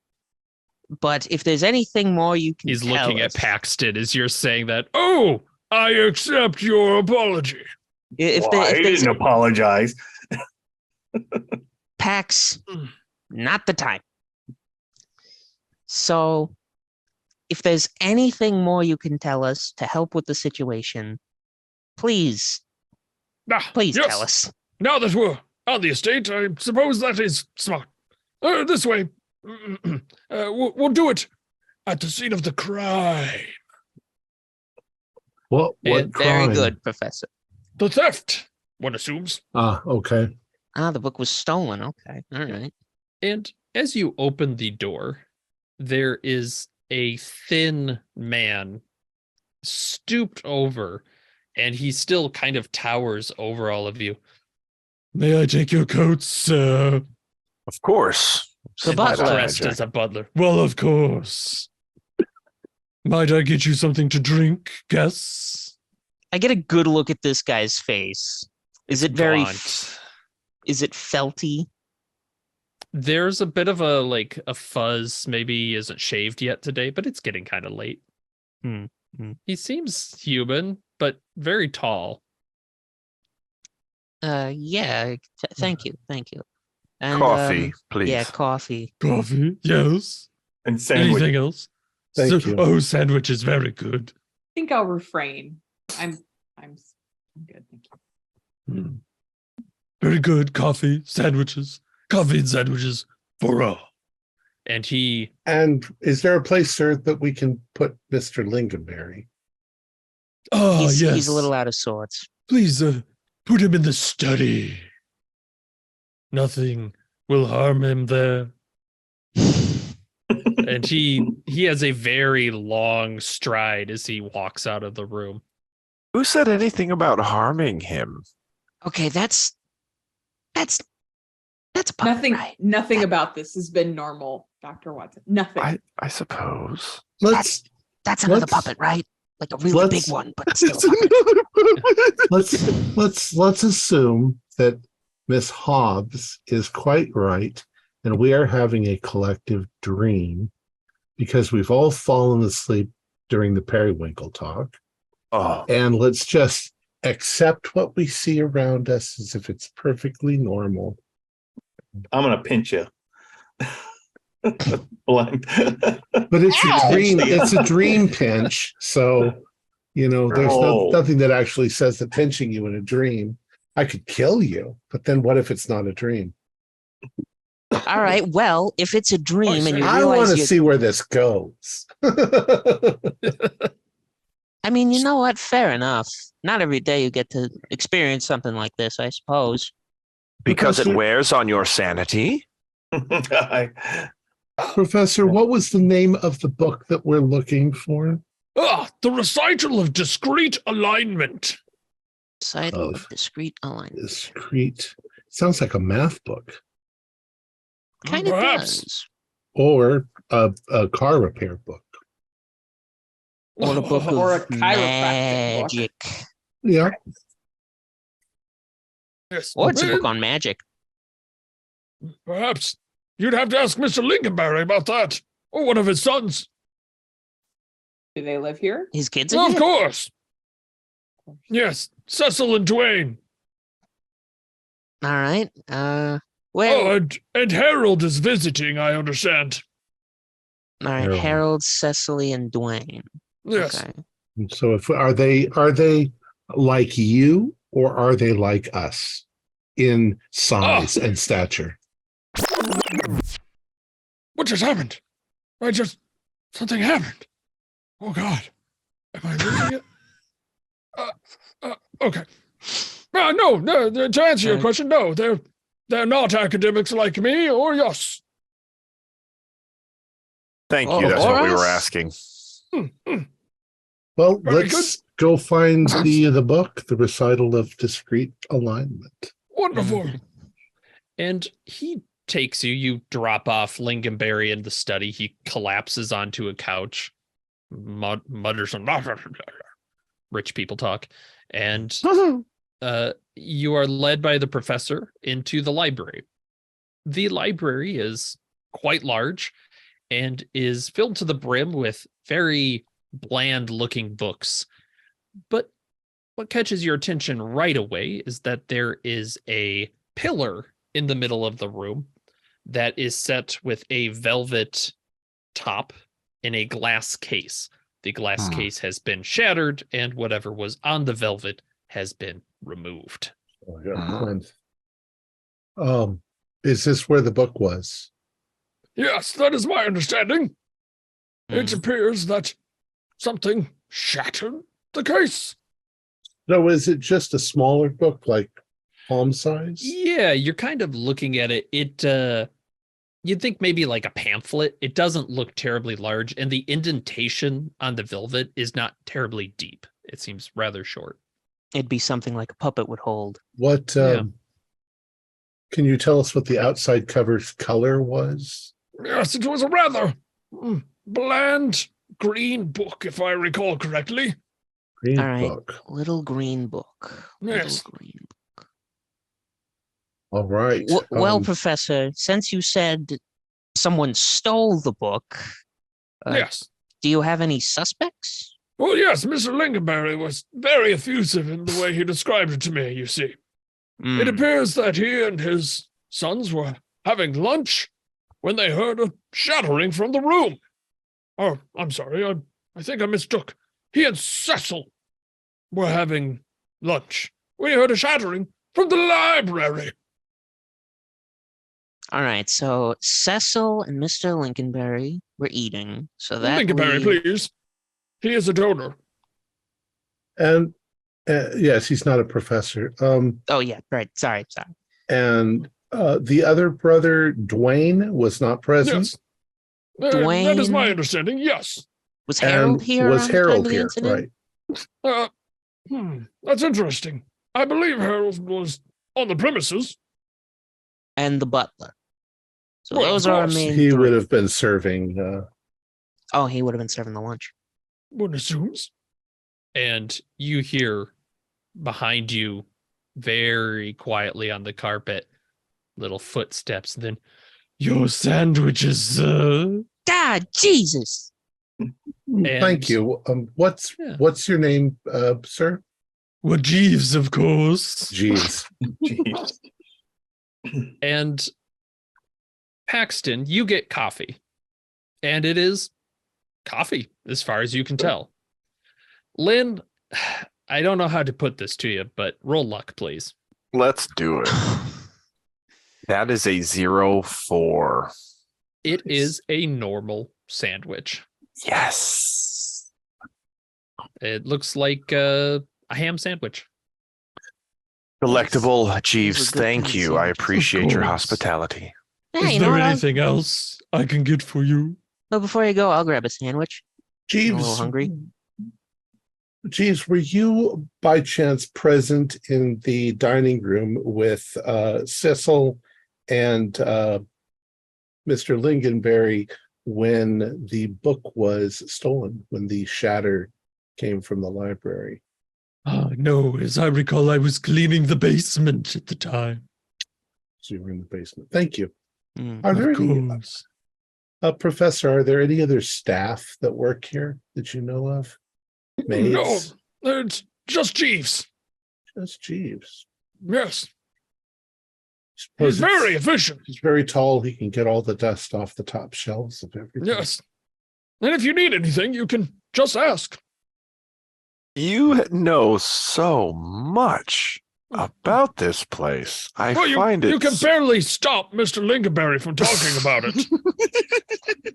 But if there's anything more you can He's tell looking at us- Paxton as you're saying that. Oh, I accept your apology. if Well, I there's didn't apologize. Pax, not the time. So, if there's anything more you can tell us to help with the situation, please Yes. tell us. Now that we're on the estate, I suppose that is smart. This way. We'll do it at the scene of the crime. What Very crime? good, Professor. The theft, one assumes. Ah, okay. Ah, the book was stolen. Okay, all right. And as you open the door, there is a thin man stooped over, and he still kind of towers over all of you. May I take your coats, sir? Of course. The And butler. dressed as a butler. Well, of course. Might I get you something to drink, guess? I get a good look at this guy's face. Is it very? Gaunt. Is it felty? There's a bit of a fuzz. Maybe he isn't shaved yet today, but it's getting kind of late. Hmm. He seems human, but very tall. Yeah. Thank you. And, Coffee, please. Yeah, coffee. Coffee, yes. And sandwich. Anything else? Thank you. Oh, sandwich is very good. I think I'll refrain. I'm good, thank you. Very good. Coffee, sandwiches. Coffee and sandwiches for all. And he And is there a place, sir, that we can put Mr. Lincolnberry? Oh, yes. He's a little out of sorts. Please, put him in the study. Nothing will harm him there. and he has a very long stride as he walks out of the room. Who said anything about harming him? Okay, that's about Nothing right. nothing about this has been normal, Dr. Watson. Nothing. I suppose. Let's That's another let's- puppet, right? Like a really let's- big one, but still a puppet. let's assume that Miss Hobbs is quite right, and we are having a collective dream because we've all fallen asleep during the periwinkle talk. Oh, And let's just accept what we see around us as if it's perfectly normal. I'm gonna pinch you. Blind. But it's Ow! a dream. It's a dream pinch. So, there's Oh. nothing that actually says that pinching you in a dream. I could kill you, but then what if it's not a dream? All right. Well, if it's a dream and you I want realize to you, see where this goes. I mean, you know what? Fair enough. Not every day you get to experience something like this, I suppose. because it Professor- wears on your sanity? Professor, what was the name of the book that we're looking for? The recital of discrete alignment. Recital Of of discrete alignment. Discrete. Sounds like a math book Kind of Perhaps. does. or a car repair book. Or a book Or a of chiropractic book. magic. Yeah. Yes. Or it's a book on magic. Perhaps you'd have to ask Mr. Lincolnberry about that, or one of his sons. Do they live here? His kids Well, are of here? course. Yes, Cecil and Dwayne. All right. Oh, Well, and Harold is visiting, I understand. all right. Harold. Harold, Cecily, and Dwayne. Yes. Okay. So if are they like you or are they like us in size and stature? What just happened? Something happened. Oh God, am I losing it? Okay. No. To answer your question, no, they're not academics like me or yes. Thank Oh, you. That's or what we were us? asking. Well, Very let's go find the book, The Recital of Discrete Alignment. Wonderful. And he takes you. You drop off Lincolnberry in the study. He collapses onto a couch, mutters some rich people talk, and you are led by the professor into the library. The library is quite large and is filled to the brim with very bland looking books. But what catches your attention right away is that there is a pillar in the middle of the room that is set with a velvet top in a glass case. The glass case has been shattered, and whatever was on the velvet has been removed. Oh, yeah. Is this where the book was? Yes, that is my understanding. It Hmm. appears that something shattered the case. No, is it just a smaller book, like palm size? Yeah, you're kind of looking at it. You'd think maybe like a pamphlet. It doesn't look terribly large, and the indentation on the velvet is not terribly deep. It seems rather short. It'd be something like a puppet would hold. What Yeah. can you tell us what the outside cover's color was? Yes, it was a rather bland green book, if I recall correctly. Green All right. book. Little green book. Yes. Little green book. All right. Well, Professor, since you said someone stole the book, Yes. do you have any suspects? Well, yes, Mr. Lincolnberry was very effusive in the way he described it to me, you see. It Hmm. appears that he and his sons were having lunch when they heard a shattering from the room. Oh, I'm sorry, I think I mistook. He and Cecil were having lunch. We heard a shattering from the library. All right, so Cecil and Mr. Lincolnberry were eating, so that Lincolnberry, leaves- please. He is a donor. And yes, he's not a professor. Oh yeah, right. Sorry. And the other brother, Dwayne, was not present. Yes. That is my Dwayne- understanding, yes. Was Harold And here? was around the time Harold of the here? incident? Right. That's interesting. I believe Harold was on the premises. And the butler. So Well, of those are our course. main He three. would have been serving. Oh, he would have been serving the lunch. One assumes. And you hear behind you, very quietly on the carpet, little footsteps. Then, your sandwiches, sir. God, Jesus! Thank you. What's your name, sir? Well, Jeeves, of course. Jeeves. Jeez. And Paxton, you get coffee. And it is coffee, as far as you can tell. Lynn, I don't know how to put this to you, but roll luck, please. Let's do it. That is a 0-4. It is a normal sandwich. Yes. It looks like a ham sandwich. Delectable Those Jeeves, are good thank kind of you. I sandwiches. appreciate your course. hospitality. Hey, Is you know there what? anything else I can get for you? Well, before you go, I'll grab a sandwich. I'm a little Jeeves. hungry. Jeeves, were you by chance present in the dining room with Cecil and Mr. Lincolnberry when the book was stolen, when the shatter came from the library? No, as I recall, I was cleaning the basement at the time. So you were in the basement. Thank you. Mm. Are there Of any, course. Professor, are there any other staff that work here that you know of? Maids? No, it's just Jeeves. Just Jeeves. Yes, Suppose he's very it's- efficient. He's very tall. He can get all the dust off the top shelves of everything. Yes. And if you need anything, you can just ask. You know so much about this place. I Well, find it. you can barely stop Mr. Lincolnberry from talking about it.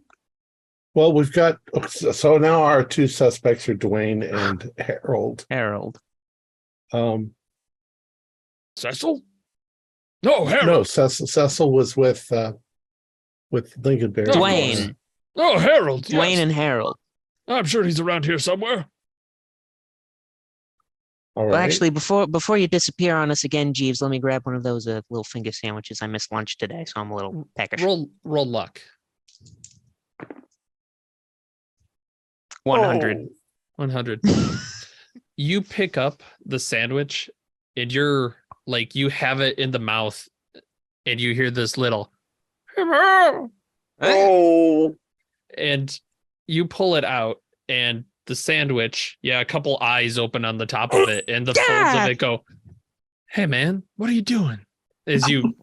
Well, we've got, so now our two suspects are Dwayne and Harold. Harold. Cecil? No, Harold. No, Cecil was with Lincolnberry. Dwayne. Oh, Harold. Dwayne Yes. and Harold. I'm sure he's around here somewhere. All right. Well, actually, before you disappear on us again, Jeeves, let me grab one of those little finger sandwiches. I missed lunch today, so I'm a little peckish. Roll luck. 100. 100. You pick up the sandwich and you're like, you have it in the mouth and you hear this little, Oh, and you pull it out and the sandwich, a couple eyes open on the top of it and the folds of it go, hey man, what are you doing? As you,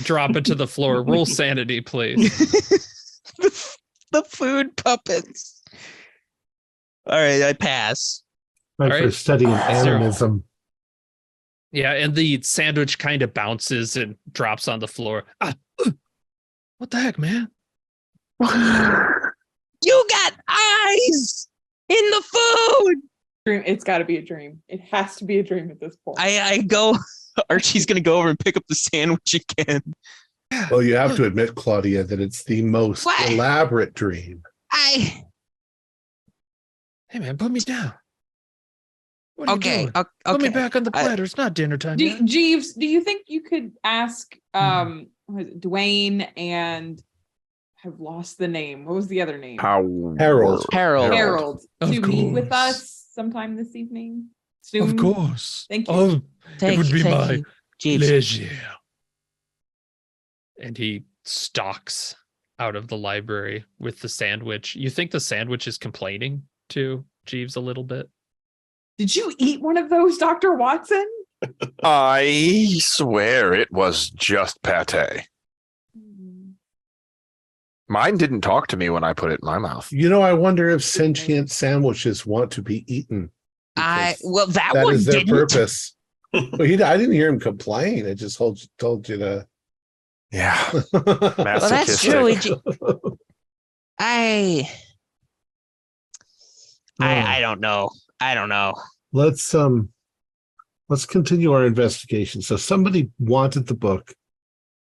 drop it to the floor. Roll sanity, please. The food puppets. All right, I pass. Right, all for right. studying Zero. animism. Yeah, and the sandwich kind of bounces and drops on the floor. What the heck, man? You got eyes in the food. Dream. It's got to be a dream. It has to be a dream at this point. I go. Archie's gonna go over and pick up the sandwich again. Well, you have to admit, Claudia, that it's the most What? elaborate dream. I Hey man, put me down. What are you okay. doing? Okay. Put me back on the I- platter. It's not dinner time yet. Jeeves, do you think you could ask what is it, Dwayne and I've lost the name. What was the other name? Harold. Harold. Harold Of to meet with course. us sometime this evening. Soon. Of course. Thank you. Oh, Thank would you, be thank my you. Jeeves. pleasure. And he stalks out of the library with the sandwich. You think the sandwich is complaining to Jeeves a little bit? Did you eat one of those, Dr. Watson? I swear it was just pate. Mine didn't talk to me when I put it in my mouth. You know, I wonder if sentient sandwiches want to be eaten. because That that one is their didn't. purpose. Well, I didn't hear him complain. I just told you to. Yeah. Well, that's true. I don't know. I don't know. Let's continue our investigation. So somebody wanted the book.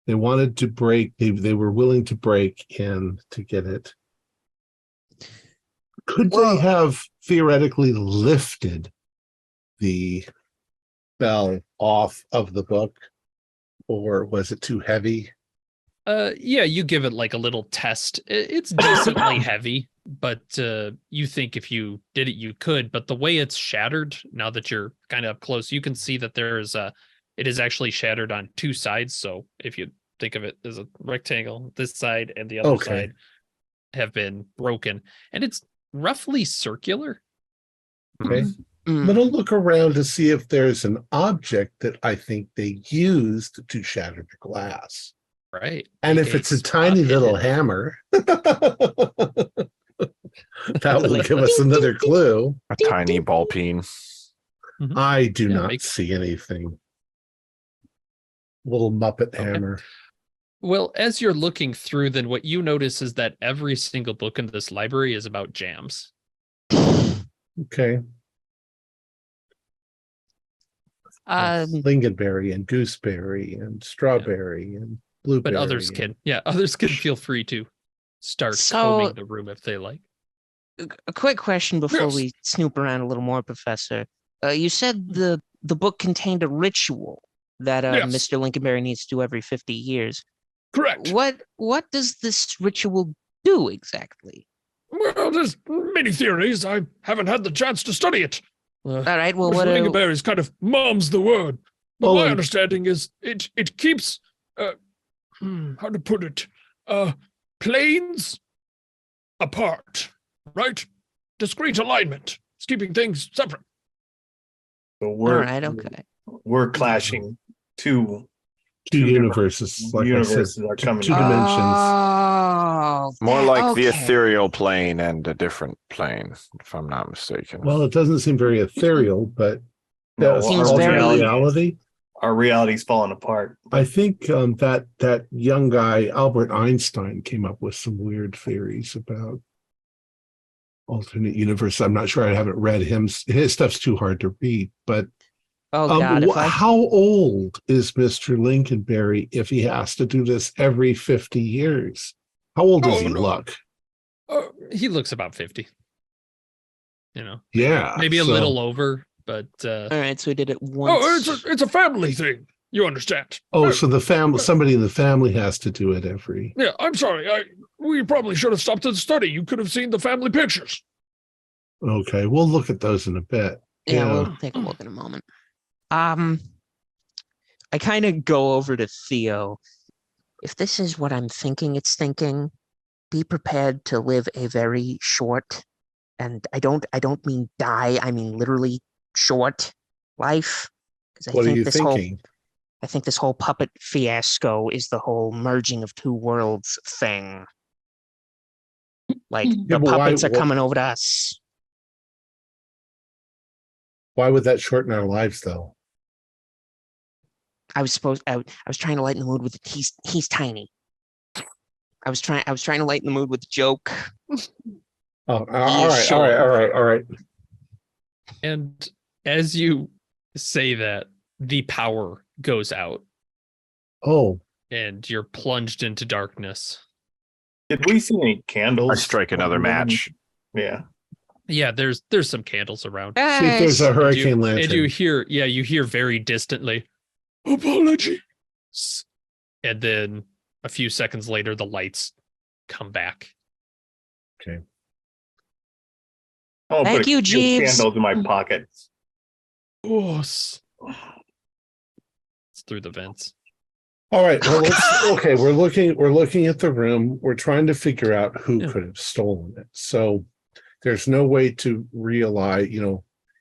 They wanted to break. They were willing to break in to get it. Could Well- they have theoretically lifted the bell off of the book, or was it too heavy? Yeah, you give it like a little test. It's decently heavy, but you think if you did it, you could. But the way it's shattered, now that you're kind of up close, you can see that it is actually shattered on two sides. So if you think of it as a rectangle, this side and the other Okay. side have been broken, and it's roughly circular. Okay. Mm. I'm gonna look around to see if there's an object that I think they used to shatter the glass. Right. And Like if it's a spot tiny little hidden. hammer, that will give us another clue. A tiny ball peen. I do Yeah, not make- see anything. Little Muppet Okay. hammer. Well, as you're looking through, then what you notice is that every single book in this library is about jams. Okay. Lingonberry and gooseberry and strawberry and blueberry. But others can feel free to start So- combing the room if they like. A quick question before Yes. we snoop around a little more, Professor. You said the book contained a ritual that Yes. Mr. Lincolnberry needs to do every 50 years. Correct. What does this ritual do exactly? Well, there's many theories. I haven't had the chance to study it. All right. Well, Mr. what? Lincolnberry's kind of mum's the word. But my and- understanding is it keeps how to put it, planes apart, right? Discrete alignment. It's keeping things separate. So All we're right, okay. we're clashing. Two two different universes, like universes I said, are coming two together. dimensions. Oh, More that- like the okay. ethereal plane and a different plane, if I'm not mistaken. Well, it doesn't seem very ethereal, but No, that's Seems alternate very- reality. Our reality's falling apart. I think that young guy Albert Einstein came up with some weird theories about alternate universe. I'm not sure. I haven't read him. His stuff's too hard to read. But Oh God, if I how old is Mr. Lincolnberry if he has to do this every 50 years? How old does Oh, he no. look? He looks about 50. Yeah, Maybe a so- little over, but all right, so we did it once. Oh, it's a family thing. You understand? Oh, so the family, somebody in the family has to do it every. Yeah, I'm sorry. We probably should have stopped at the study. You could have seen the family pictures. Okay, we'll look at those in a bit. Yeah, Yeah. we'll take a look in a moment. I kind of go over to Theo. If this is what I'm thinking it's thinking, be prepared to live a very short, and I don't mean die, I mean literally short life. Because What are you thinking? I think this whole puppet fiasco is the whole merging of two worlds thing. Like Yeah, the but why- puppets are wh- coming over to us. Why would that shorten our lives, though? I was trying to lighten the mood with he's tiny. I was trying to lighten the mood with a joke. Oh, all right. and as you say that, the power goes out Oh, and you're plunged into darkness. Did we see any candles? I strike another match. Yeah. Yeah, there's some candles around. see if there's a And hurricane lantern. And you hear very distantly, Apology. and then a few seconds later, the lights come back. Oh, Thank put a you, few Jeeves. candles in my pocket. Boss. It's through the vents. All right. Well, okay. We're looking at the room. We're trying to figure out who Yeah. could have stolen it. So there's no way to realize,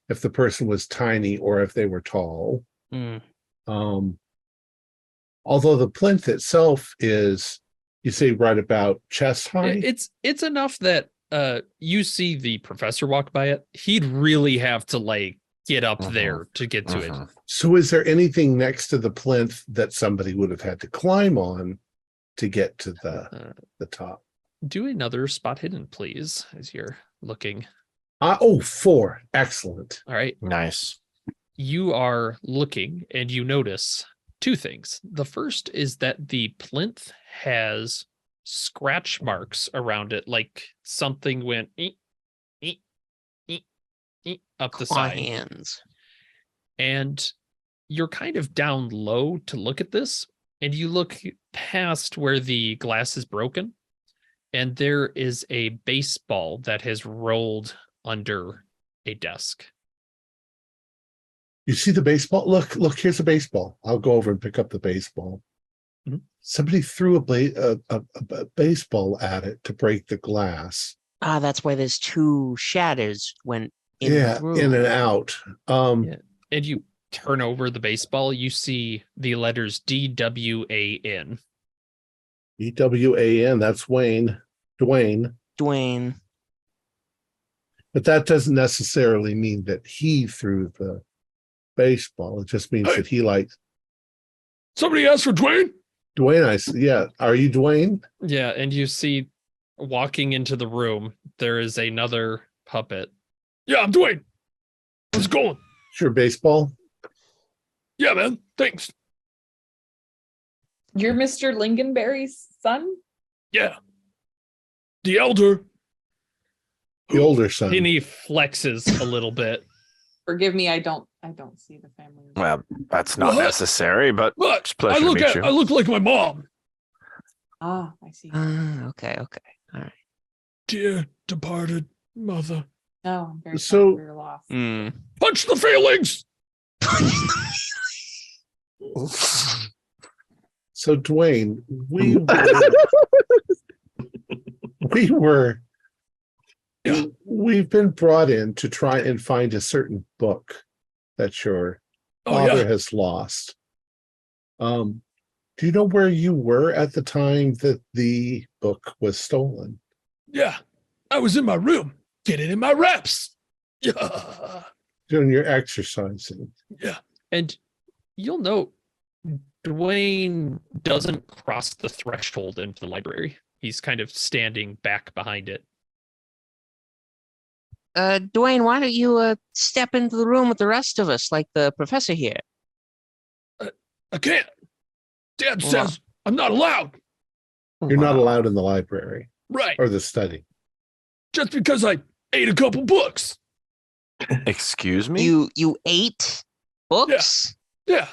if the person was tiny or if they were tall. Mm. Although the plinth itself is, you say, right about chest high. It's enough that you see the professor walk by it. He'd really have to get up there to get to it. So is there anything next to the plinth that somebody would have had to climb on to get to the top? Do another spot hidden, please, as you're looking. 4. Excellent. All right. Nice. You are looking and you notice two things. The first is that the plinth has scratch marks around it, like something went up the side. Hands. And you're kind of down low to look at this, and you look past where the glass is broken, and there is a baseball that has rolled under a desk. You see the baseball? Look, here's a baseball. I'll go over and pick up the baseball. Mhm. Somebody threw a baseball at it to break the glass. That's why there's two shadows went in through. in and out. Yeah. And you turn over the baseball, you see the letters DWAN. EWAN, that's Dwayne. Dwayne. But that doesn't necessarily mean that he threw the baseball. It just means that he likes Somebody asked for Dwayne? Dwayne. I see. Yeah. Are you Dwayne? Yeah, and you see walking into the room, there is another puppet. Yeah, I'm Dwayne. How's it going? Sure, baseball. Yeah, man. Thanks. You're Mr. Lincolnberry's son? Yeah. The elder. The older son. And he flexes a little bit. Forgive me, I don't see the family. Well, that's not What? necessary, but But it's a pleasure to meet you. I look like my mom. Ah, I see. Okay. All right. Dear departed mother. No, I'm very So- sorry for your loss. Mm. Punch the feelings. So Dwayne, we've been brought in to try and find a certain book that your father has lost. Do you know where you were at the time that the book was stolen? Yeah, I was in my room, getting in my reps. Yeah. Doing your exercising. And you'll note Dwayne doesn't cross the threshold into the library. He's kind of standing back behind it. Dwayne, why don't you step into the room with the rest of us, like the professor here? I can't. Dad Well, says I'm not allowed. You're not allowed in the library Right. or the study. Just because I ate a couple books. Excuse me? You ate books? Yeah.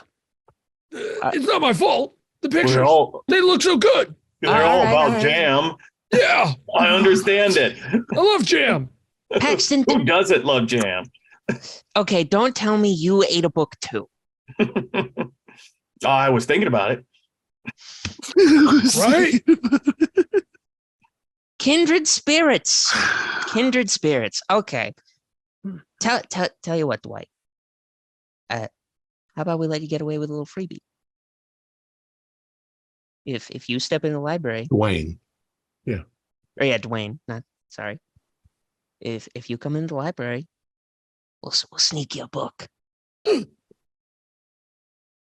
It's not my fault. The pictures, They're they look so good. all Alright, about alright. jam. Yeah. I understand it. I love jam. Paxton, Who doesn't love jam? okay, don't tell me you ate a book too. I was thinking about it. Right? Kindred spirits. Kindred spirits. Okay. Tell you what, Dwight. How about we let you get away with a little freebie? If you step in the library, Dwayne. or yeah, Dwayne, not sorry. If you come in the library, we'll sneak you a book.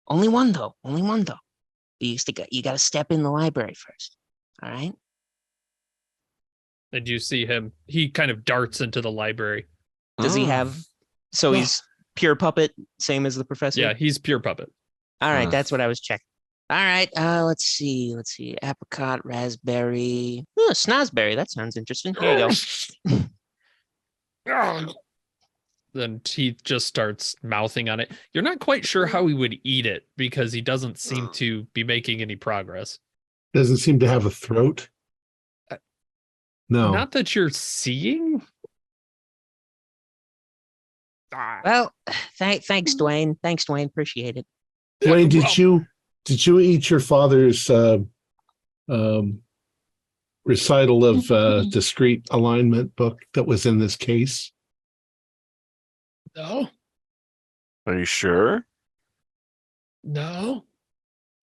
Only one though. Only one though. You got to step in the library first. All right. And you see him, he kind of darts into the library. Does he have? So he's pure puppet, same as the professor. Yeah, he's pure puppet. All right, that's what I was checking. All right. Let's see. Apricot, raspberry, snozberry. That sounds interesting. Here you go. Then he just starts mouthing on it. You're not quite sure how he would eat it because he doesn't seem to be making any progress. Doesn't seem to have a throat. No. Not that you're seeing. Well, thanks, Dwayne. Thanks, Dwayne. Appreciate it. Dwayne, did you eat your father's recital of discrete alignment book that was in this case? No, Are you sure? no.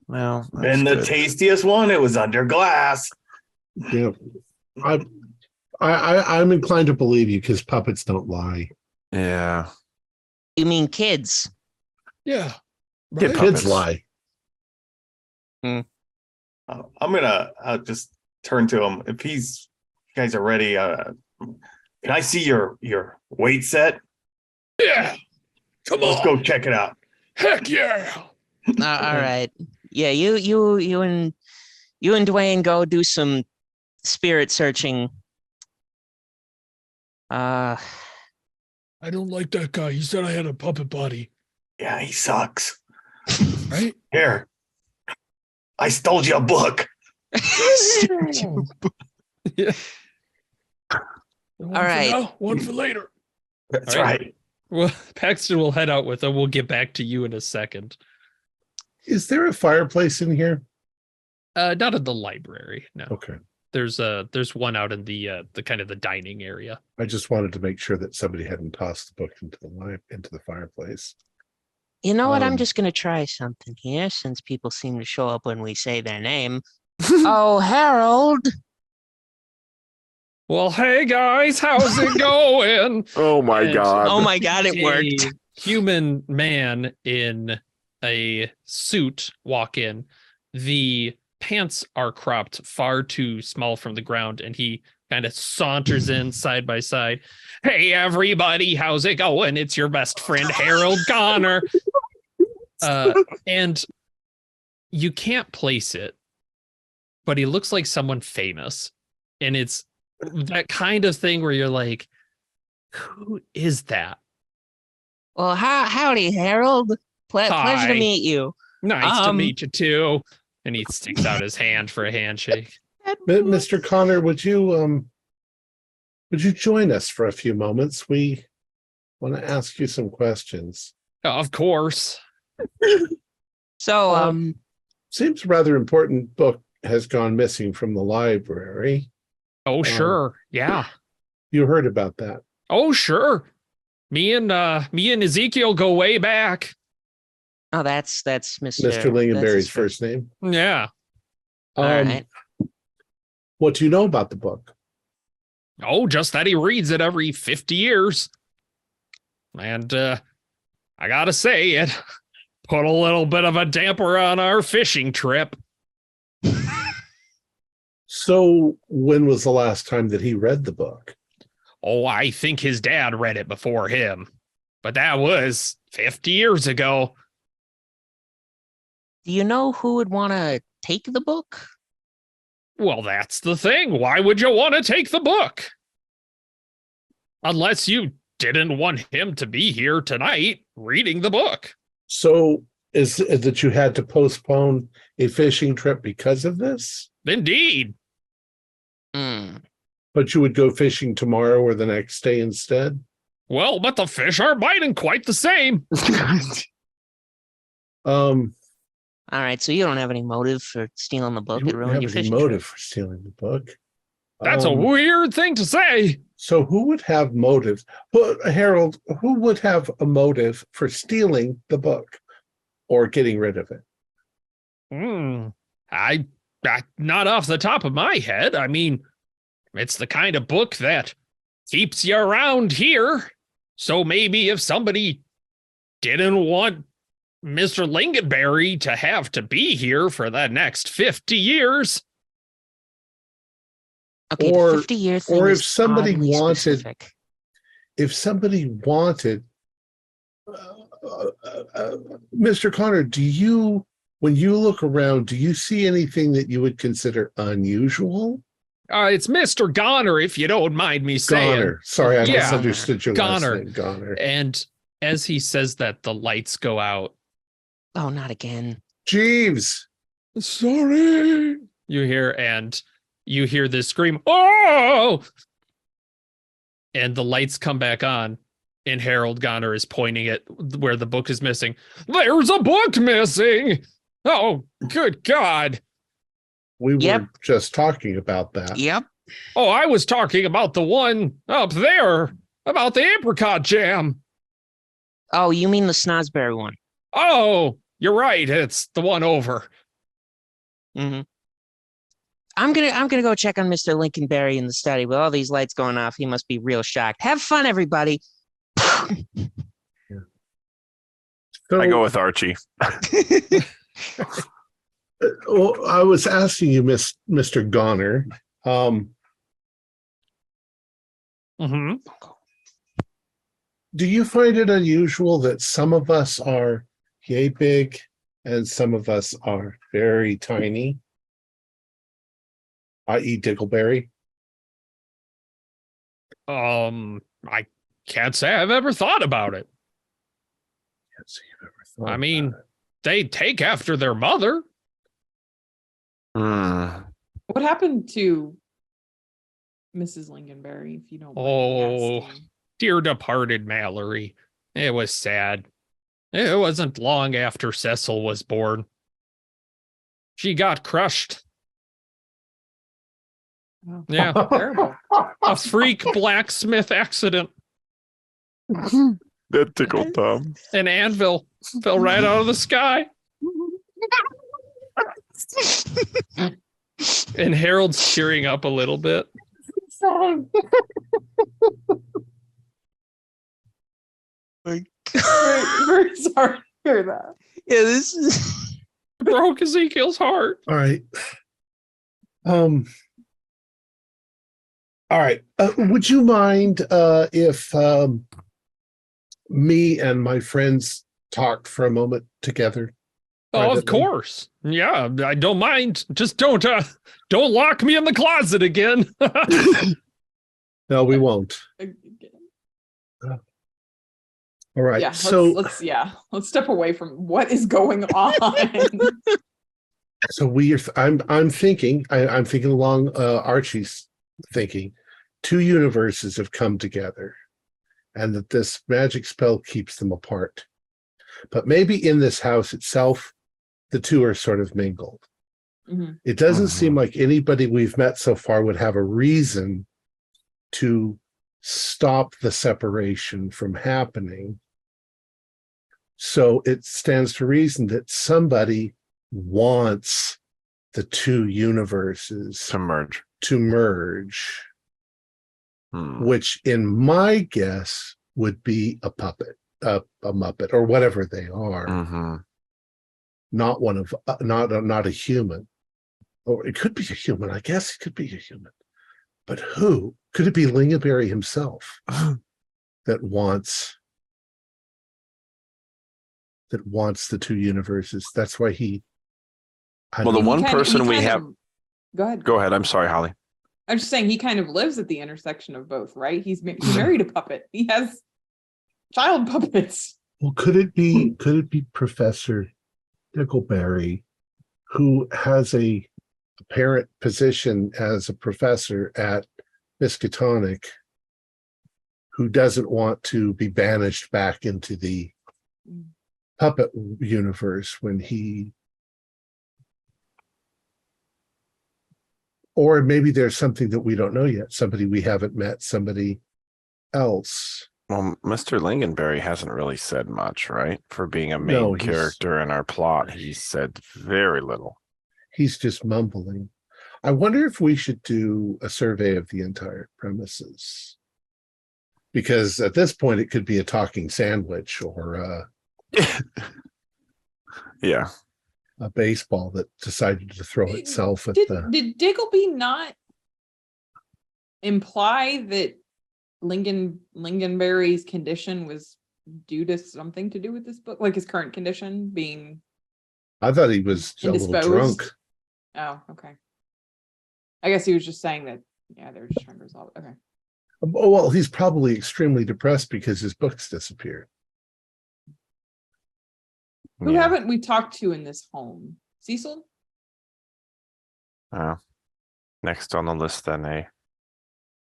Well, that's And the good. tastiest one, it was under glass. Yeah. I'm inclined to believe you because puppets don't lie. Yeah. You mean kids? Yeah. Kid Right? Kids Puppets. lie. I'm gonna just turn to him. If you guys are ready, can I see your weight set? Yeah. Come on. Let's go check it out. Heck yeah. All right. Yeah, you and Dwayne go do some spirit searching. I don't like that guy. He said I had a puppet body. Yeah, he sucks. Right? Here, I stole you a book. Yeah. One All for right. now, one for later. That's All right. right. Well, Paxton will head out with him. We'll get back to you in a second. Is there a fireplace in here? Not in the library. No. Okay. There's one out in the kind of the dining area. I just wanted to make sure that somebody hadn't tossed the book into the fireplace. You know what? I'm Um, just gonna try something here, since people seem to show up when we say their name. Oh, Harold. Well, hey guys, how's it going? Oh my And- god. Oh my God, it worked. A human man in a suit walk in. The pants are cropped far too small from the ground, and he kind of saunters in side by side. Hey everybody, how's it going? It's your best friend Harold Connor. And you can't place it, but he looks like someone famous. And it's that kind of thing where you're like, who is that? Well, howdy, Harold. Pleasure Hi. to meet you. Nice to Um, meet you too. And he sticks out his hand for a handshake. Mr. Connor, would you join us for a few moments? We want to ask you some questions. Of course. So, Seems rather important book has gone missing from the library. Oh, sure. Yeah. You heard about that. Oh, sure. Me and Ezekiel go way back. oh, that's Mr. Mr. that's his Lingonberry's first name. Yeah. All right. What do you know about the book? Oh, just that he reads it every 50 years. And I gotta say, it put a little bit of a damper on our fishing trip. So when was the last time that he read the book? Oh, I think his dad read it before him. But that was 50 years ago. Do you know who would want to take the book? Well, that's the thing. Why would you want to take the book? Unless you didn't want him to be here tonight reading the book. So is it that you had to postpone a fishing trip because of this? Indeed. Hmm. But you would go fishing tomorrow or the next day instead? Well, but the fish are biting quite the same. All right, so you don't have any motive for stealing the book. You It wouldn't ruined your have any fishing motive trip. for stealing the book. That's a weird thing to say. So who would have motive? Harold, who would have a motive for stealing the book or getting rid of it? I not off the top of my head. I mean, it's the kind of book that keeps you around here. So maybe if somebody didn't want Mr. Lingonberry to have to be here for the next 50 years. Okay, Or- the 50-year thing or is if somebody oddly wanted- specific. If somebody wanted, Mr. Connor, when you look around, do you see anything that you would consider unusual? It's Mr. Goner, if you don't mind me saying. Goner. Sorry, I Yeah. misunderstood your last Goner. name. Goner. And as he says that, the lights go out. Oh, not again. Jeeves. Sorry. You hear this scream, oh! And the lights come back on, and Harold Goner is pointing at where the book is missing. There's a book missing! Oh, good God. We Yep. were just talking about that. Yep. Oh, I was talking about the one up there, about the apricot jam. Oh, you mean the snozberry one? Oh, you're right. It's the one over. Mm-hmm. I'm gonna go check on Mr. Lincolnberry in the study. With all these lights going off, he must be real shocked. Have fun, everybody. So, I go with Archie. well, I was asking you, Mr. Goner, Mm-hmm. do you find it unusual that some of us are yay big and some of us are very tiny? I.e. Diggleberry. I can't say I've ever thought about it. Can't say you've ever thought I about mean, it. they take after their mother. Hmm. What happened to Mrs. Lingonberry, if you don't mind me Oh. asking? Dear departed Mallory. It was sad. It wasn't long after Cecil was born. She got crushed. Oh, Yeah. terrible. A freak blacksmith accident. That tickled Thom. An anvil fell right out of the sky. And Harold's cheering up a little bit. Very, very sorry to hear that. Yeah, this is. Broke Ezekiel's heart. All right. All right. Would you mind if me and my friends talked for a moment together? Oh, of Privately? course. Yeah, I don't mind. Just don't lock me in the closet again. No, we won't. All right. Yeah, So let's step away from what is going on. I'm thinking along Archie's thinking. Two universes have come together, and that this magic spell keeps them apart. But maybe in this house itself, the two are sort of mingled. Mhm. It doesn't seem like anybody we've met so far would have a reason to stop the separation from happening. So it stands to reason that somebody wants the two universes To merge. to merge, Hmm. which in my guess would be a puppet, a Muppet, or whatever they are, Mm-hmm. not one of not a human. Or it could be a human. I guess it could be a human. But who? Could it be Lingonberry himself that wants the two universes? That's why he. Well, the one He person we kind have. of- Go ahead. Go ahead. I'm sorry, Holly. I'm just saying he kind of lives at the intersection of both, right? He married a puppet. He has child puppets. Well, could it be Professor Dickleberry, who has a apparent position as a professor at Miskatonic, who doesn't want to be banished back into the puppet universe when he, or maybe there's something that we don't know yet, somebody we haven't met, somebody else. Well, Mr. Lingonberry hasn't really said much, right? For being a No, main he's- character in our plot, he said very little. He's just mumbling. I wonder if we should do a survey of the entire premises. Because at this point, it could be a talking sandwich or Yeah. a baseball that decided to throw itself at Did the. did Diggleby not imply that Lingonberry's condition was due to something to do with this book, like his current condition being I thought he was a little indisposed? drunk. Oh, okay. I guess he was just saying that. Yeah, they were just trying to resolve it. Okay. Oh, well, he's probably extremely depressed because his books disappeared. Who Yeah. haven't we talked to in this home? Cecil? Next on the list, then, eh?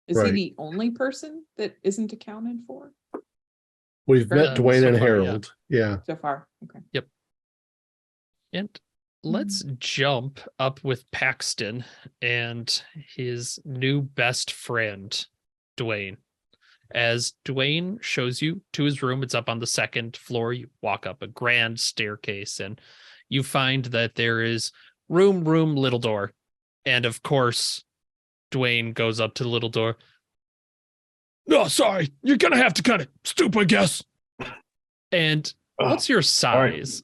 Is Right. he the only person that isn't accounted for We've met so Dwayne and far, yeah. Harold. Yeah. so far? Okay. And let's jump up with Paxton and his new best friend, Dwayne. As Dwayne shows you to his room, it's up on the second floor. You walk up a grand staircase and you find that there is room, little door. And of course, Dwayne goes up to the little door. No, sorry. You're gonna have to kind of stoop, I guess. And Oh, what's your right. size?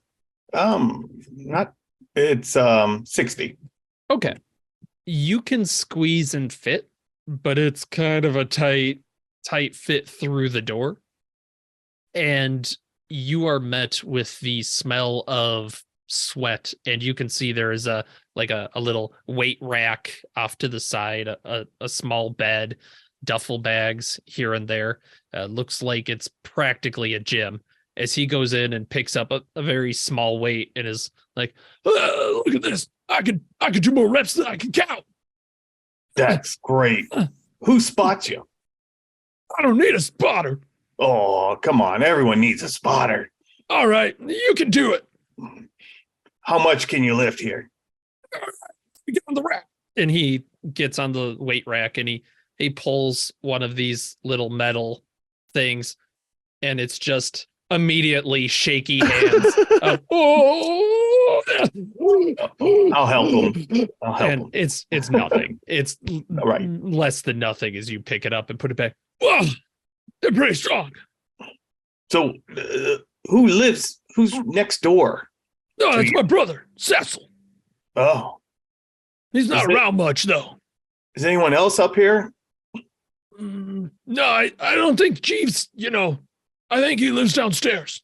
Not. It's 60. Okay. You can squeeze and fit, but it's kind of a tight fit through the door. And you are met with the smell of sweat, and you can see there is a little weight rack off to the side, a small bed, duffel bags here and there. Looks like it's practically a gym. As he goes in and picks up a very small weight and is like, Look at this. I could do more reps than I can count. That's great. Who spots you? I don't need a spotter. Oh, come on. Everyone needs a spotter. All right, you can do it. How much can you lift here? Get on the rack. and he gets on the weight rack and he pulls one of these little metal things, and it's just immediately shaky hands of, Oh, I'll help him. I'll help and him. it's nothing. It's Right. less than nothing as you pick it up and put it back. well, they're pretty strong. So, who's next door? No, that's you- my brother, Cecil. Oh, He's not Is it- around much, though. is anyone else up here? No, I don't think Jeeves, I think he lives downstairs.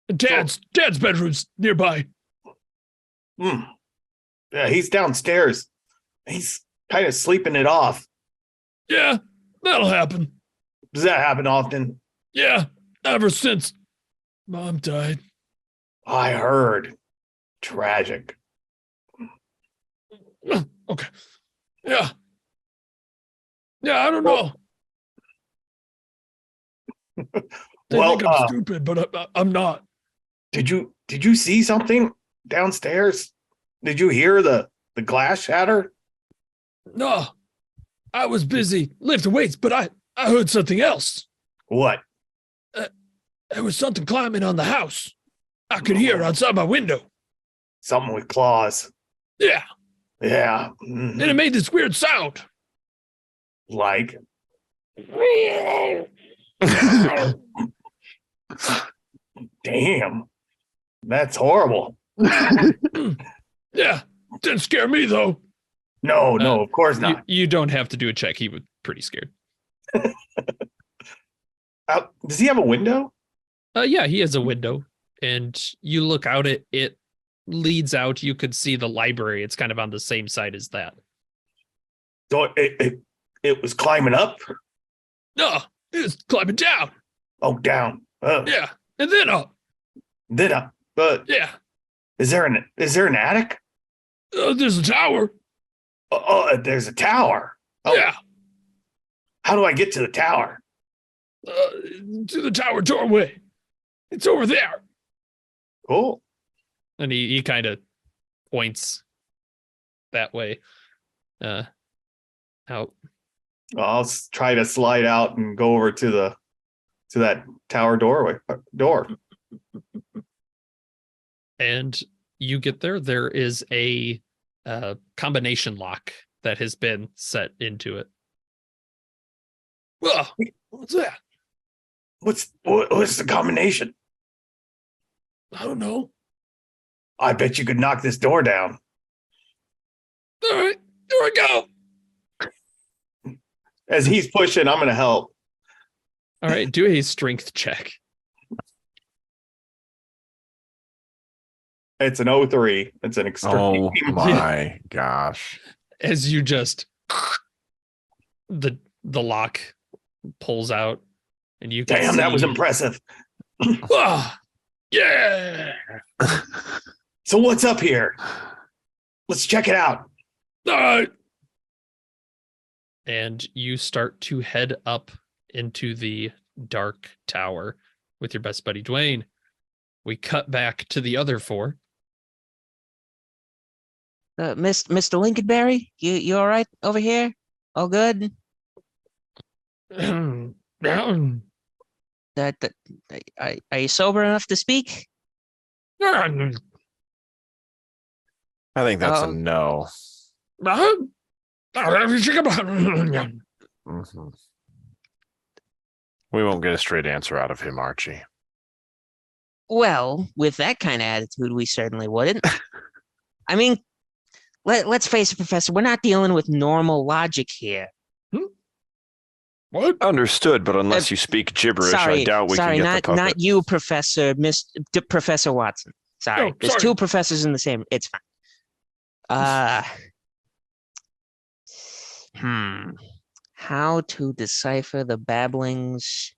And Dad's bedroom's nearby. Hmm. Yeah, he's downstairs. He's kind of sleeping it off. Yeah, that'll happen. Does that happen often? Yeah, ever since Mom died. I heard. Tragic. Okay. Yeah. Yeah, I don't know. They Well, think I'm stupid, but I'm not. did you see something? downstairs? Did you hear the glass shatter? No, I was busy lifting weights, but I heard something else. What? There was something climbing on the house. I could hear it outside my window. Something with claws. Yeah, Yeah. and it made this weird sound. Like. Damn. That's horrible. Yeah, didn't scare me though. No, of course not. You don't have to do a check. He was pretty scared. Does he have a window? Yeah, he has a window, and you look out it leads out. You could see the library. It's kind of on the same side as that. So it was climbing up? No, it was climbing down. Oh, down. Yeah, and then up. Then up. Yeah, Is there an attic? there's a tower. There's a tower. Oh, Yeah, how do I get to the tower? to the tower doorway. It's over there. Cool. And he kind of points that way. Out. I'll try to slide out and go over to that tower door. And you get there. There is a combination lock that has been set into it. Well, what's that? What's the combination? I don't know. I bet you could knock this door down. All right, here we go. As he's pushing, I'm going to help. All right, do a strength check. It's an 03. It's an extreme. Oh my gosh. As you just the lock pulls out, and you can Damn, that was see- impressive. Ah, yeah. So what's up here? Let's check it out. All right. And you start to head up into the dark tower with your best buddy Dwayne. We cut back to the other four. Mr. Lincolnberry, you all right over here? All good? Down. Are you sober enough to speak? I think that's a no. Mhm. We won't get a straight answer out of him, Archie. Well, with that kind of attitude, we certainly wouldn't. I mean, let's face it, Professor, we're not dealing with normal logic here. What? Understood, but unless you speak gibberish, I doubt we can get the puppet. not you, Professor, Professor Watson. Sorry, Oh, there's sorry. two professors in the same. It's fine. How to decipher the babblings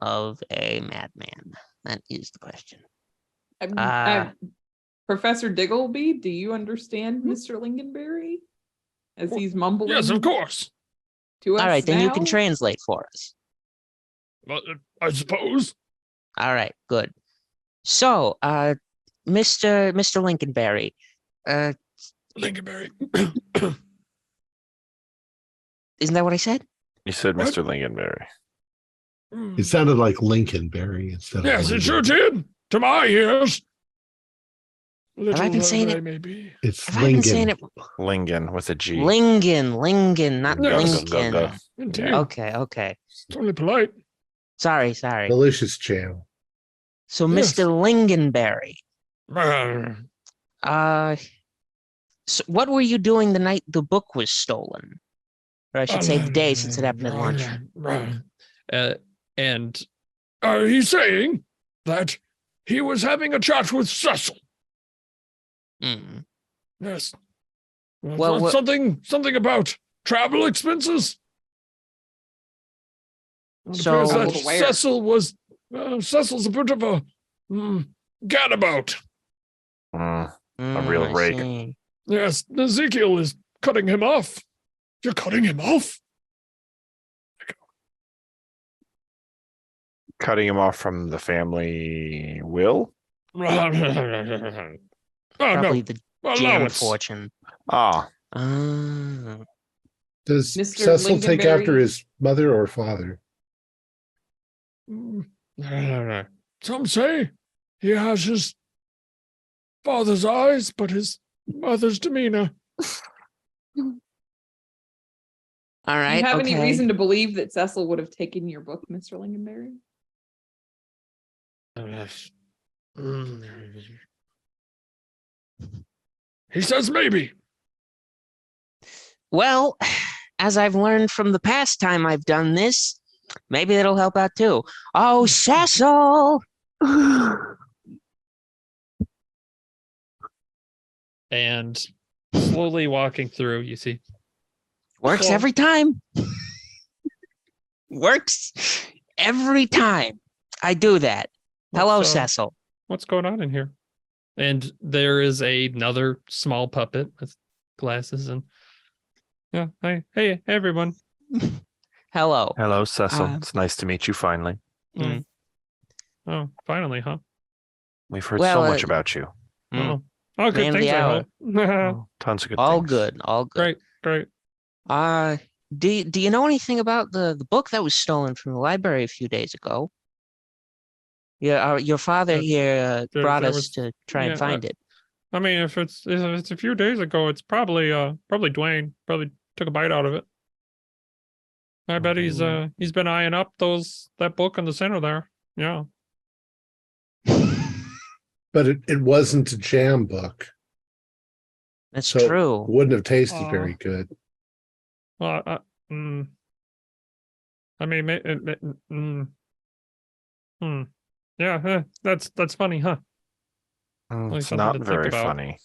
of a madman? That is the question. Professor Diggleby, do you understand Mr. Lincolnberry as he's mumbling? Yes, of course. To us All right, then you can now? translate for us. Well, I suppose. All right, good. So, Mr. Lincolnberry, Lincolnberry. isn't that what I said? You said What? Mr. Lincolnberry. It sounded like Lincolnberry instead Yes, of it sure Lincoln. did. To my ears. Have I been saying it? Maybe. It's Have I been saying Lincoln. it? Lingen with a G. Lincoln, not Yes. Lincoln. Indeed. Okay. It's only polite. Sorry. Delicious jam. So, Yes. Mr. Lincolnberry, Uh, so what were you doing the night the book was stolen? Or I should say the day, since it happened at lunch. And He's saying that he was having a chat with Cecil. Mm. Yes. Well, what- something about travel expenses. It So- appears that Travel where? Cecil's a bit of a gadabout. A real I rake. see. Yes, Ezekiel is cutting him off. You're cutting him off? Cutting him off from the family will? Oh, Probably no. the Well, jam allowance. fortune. Ah, Does Mr. Cecil take after Lingonberry? his mother or father? Some say he has his father's eyes, but his mother's demeanor. all Do right. you have okay. any reason to believe that Cecil would have taken your book, Mr. Lingonberry? He says maybe. Well, as I've learned from the past time I've done this, maybe it'll help out too. Oh, Cecil! And slowly walking through, you see Works Oh. every time. Works every time. I do that. Hello, What's, Cecil. what's going on in here? And there is another small puppet with glasses and yeah, hey everyone. Hello. hello, Cecil. Uh, It's nice to meet you finally. Mm. Oh, finally, huh? We've heard Well, so much about you. Mm. Oh, good Man of things, the I hour. hope. Oh, tons of good All things. good. All good. Great. Do you know anything about the book that was stolen from the library a few days ago? Yeah, your father here brought there us was- to try yeah, and find it. I mean, if it's a few days ago, it's probably Dwayne probably took a bite out of it. I bet he's been eyeing up that book in the center there. Yeah. But it wasn't a jam book. That's So true. it wouldn't have tasted very good. Well, I mean, yeah, that's funny, huh? Only It's something not to think very about. funny.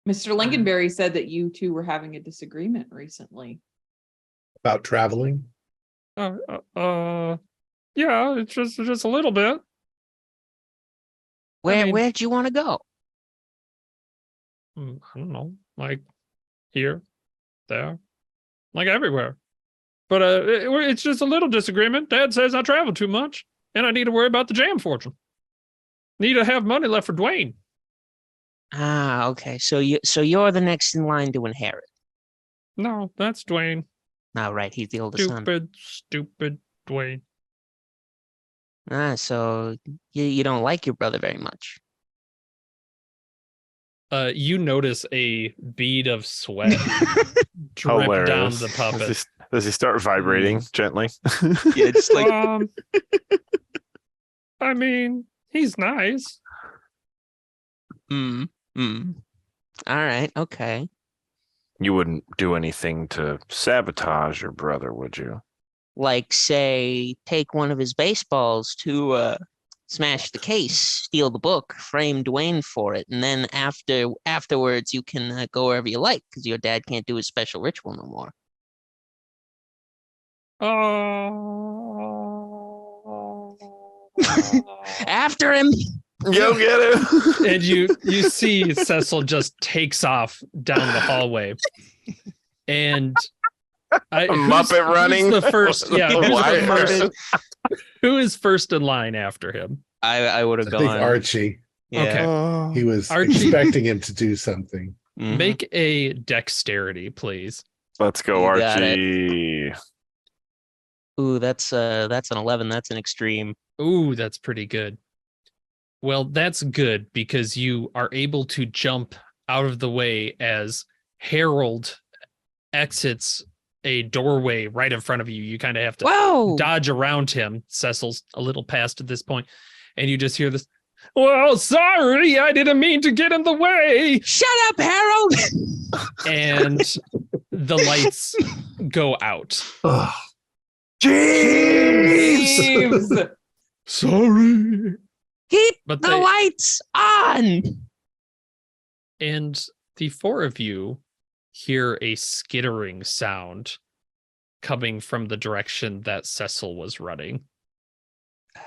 Mr. Lingonberry said that you two were having a disagreement recently. About traveling. Yeah, it's just a little bit. mean- Where'd you want to go? I don't know, like here, there, like everywhere. But it's just a little disagreement. Dad says I travel too much, and I need to worry about the jam fortune. Need to have money left for Dwayne. Ah, okay. So you're the next in line to inherit. No, that's Dwayne. Oh, right. He's the oldest son. Stupid Dwayne. Ah, so you don't like your brother very much. You notice a bead of sweat drip down Hilarious. the puppet. Does he start vibrating gently? Yeah, just like I mean, he's nice. All right, okay. You wouldn't do anything to sabotage your brother, would you? Like, say, take one of his baseballs to smash the case, steal the book, frame Dwayne for it, and then afterwards you can go wherever you like because your dad can't do his special ritual no more. After him. Go get him. And you see Cecil just takes off down the hallway. And Muppet running. Who's the first? Yeah, The who's the wire. first? Who is first in line after him? I would have I think gone. Archie. Yeah. Okay. He was Archie. expecting him to do something. Mhm. Make a dexterity, please. Let's go, You got it. Archie. Ooh, that's an 11. That's an extreme. Ooh, that's pretty good. Well, that's good because you are able to jump out of the way as Harold exits a doorway right in front of you. You kind of have to Whoa! dodge around him. Cecil's a little past at this point, and you just hear this. Well, sorry, I didn't mean to get in the way. Shut up, Harold! And the lights go out. Oh, Jeeves! Sorry. Keep But the they- lights on! And the four of you hear a skittering sound coming from the direction that Cecil was running.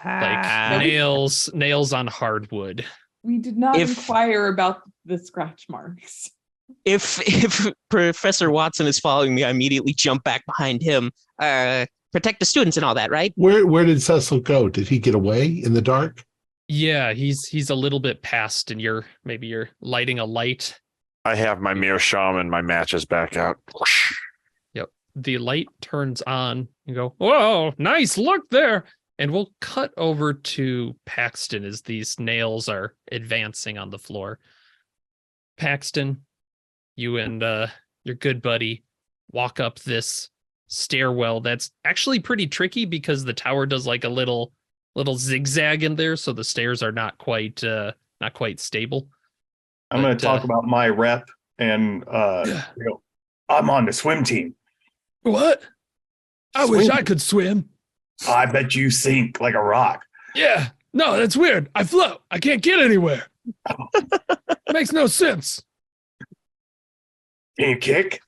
Like Ah. nails on hardwood. We did not If- inquire about the scratch marks. If Professor Watson is following me, I immediately jump back behind him. Protect the students and all that, right? where did Cecil go? Did he get away in the dark? Yeah, he's a little bit past, and you're lighting a light. I have my meerschaum and my matches back out. Yep. The light turns on. You go, whoa, nice look there. And we'll cut over to Paxton as these nails are advancing on the floor. Paxton, you and your good buddy walk up this stairwell that's actually pretty tricky because the tower does like a little zigzag in there, so the stairs are not quite stable. I'm going But, to talk about my rep and I'm on the swim team. What? I wish Swim. I could swim. I bet you sink like a rock. Yeah. No, that's weird. I float. I can't get anywhere. Makes no sense. Can you kick?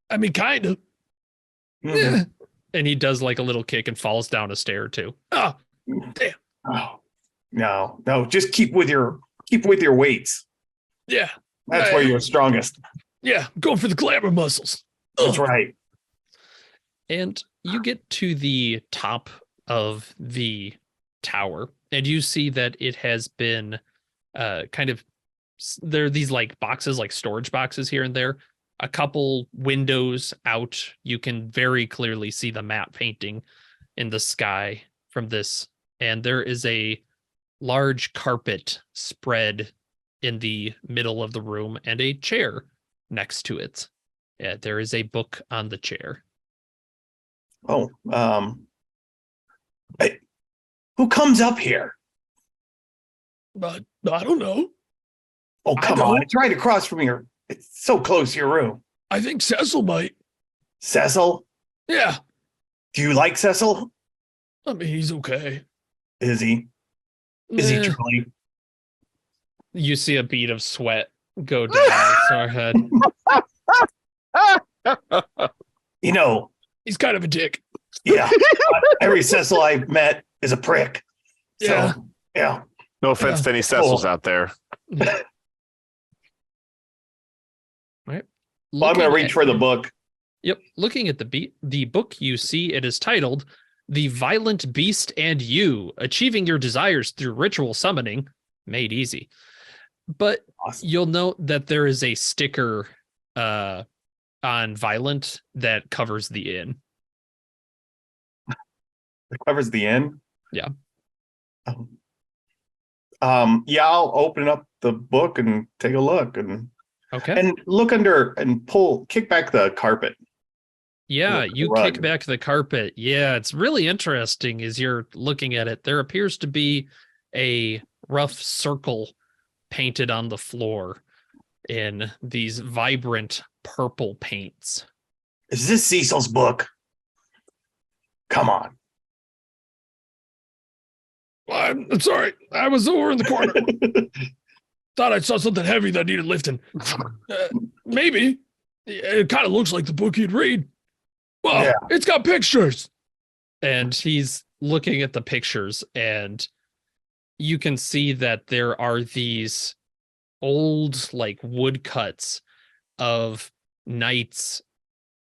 I mean, kind of. Mhm. Yeah. And he does like a little kick and falls down a stair too. Oh, damn. Oh, no, just keep with your weights. Yeah. That's where you're strongest. Yeah. Going for the glamour muscles. That's Ugh. right. And you get to the top of the tower, and you see that it has been there are these like boxes, like storage boxes here and there. A couple windows out, you can very clearly see the matte painting in the sky from this. And there is a large carpet spread in the middle of the room and a chair next to it. Yeah, there is a book on the chair. Oh, hey, who comes up here? But I don't know. Oh, I come on. don't- It's right across from your, it's so close to your room. I think Cecil might. Cecil? Yeah. Do you like Cecil? I mean, he's okay. Is he? Is he Eh, truly? You see a bead of sweat go down his forehead. You know, He's kind of a dick. yeah. Every Cecil I've met is a prick. Yeah. So, yeah. No offense to any Cecils out there. Well, I'm going to Looking reach at- for the book. Yep. Looking at the book you see, it is titled The Violent Beast and You, Achieving Your Desires Through Ritual Summoning, Made Easy. But Awesome. you'll note that there is a sticker on Violent that covers the inn. It covers the end. Yeah. Yeah, I'll open up the book and take a look and Okay. look under and kick back the carpet. Yeah, Look at the you rug. kick back the carpet. Yeah, it's really interesting as you're looking at it. There appears to be a rough circle painted on the floor in these vibrant purple paints. Is this Cecil's book? Come on. I'm sorry. I was over in the corner. Thought I saw something heavy that needed lifting. Maybe. It kind of looks like the book you'd read. Well, Yeah. it's got pictures. And he's looking at the pictures, and you can see that there are these old like woodcuts of knights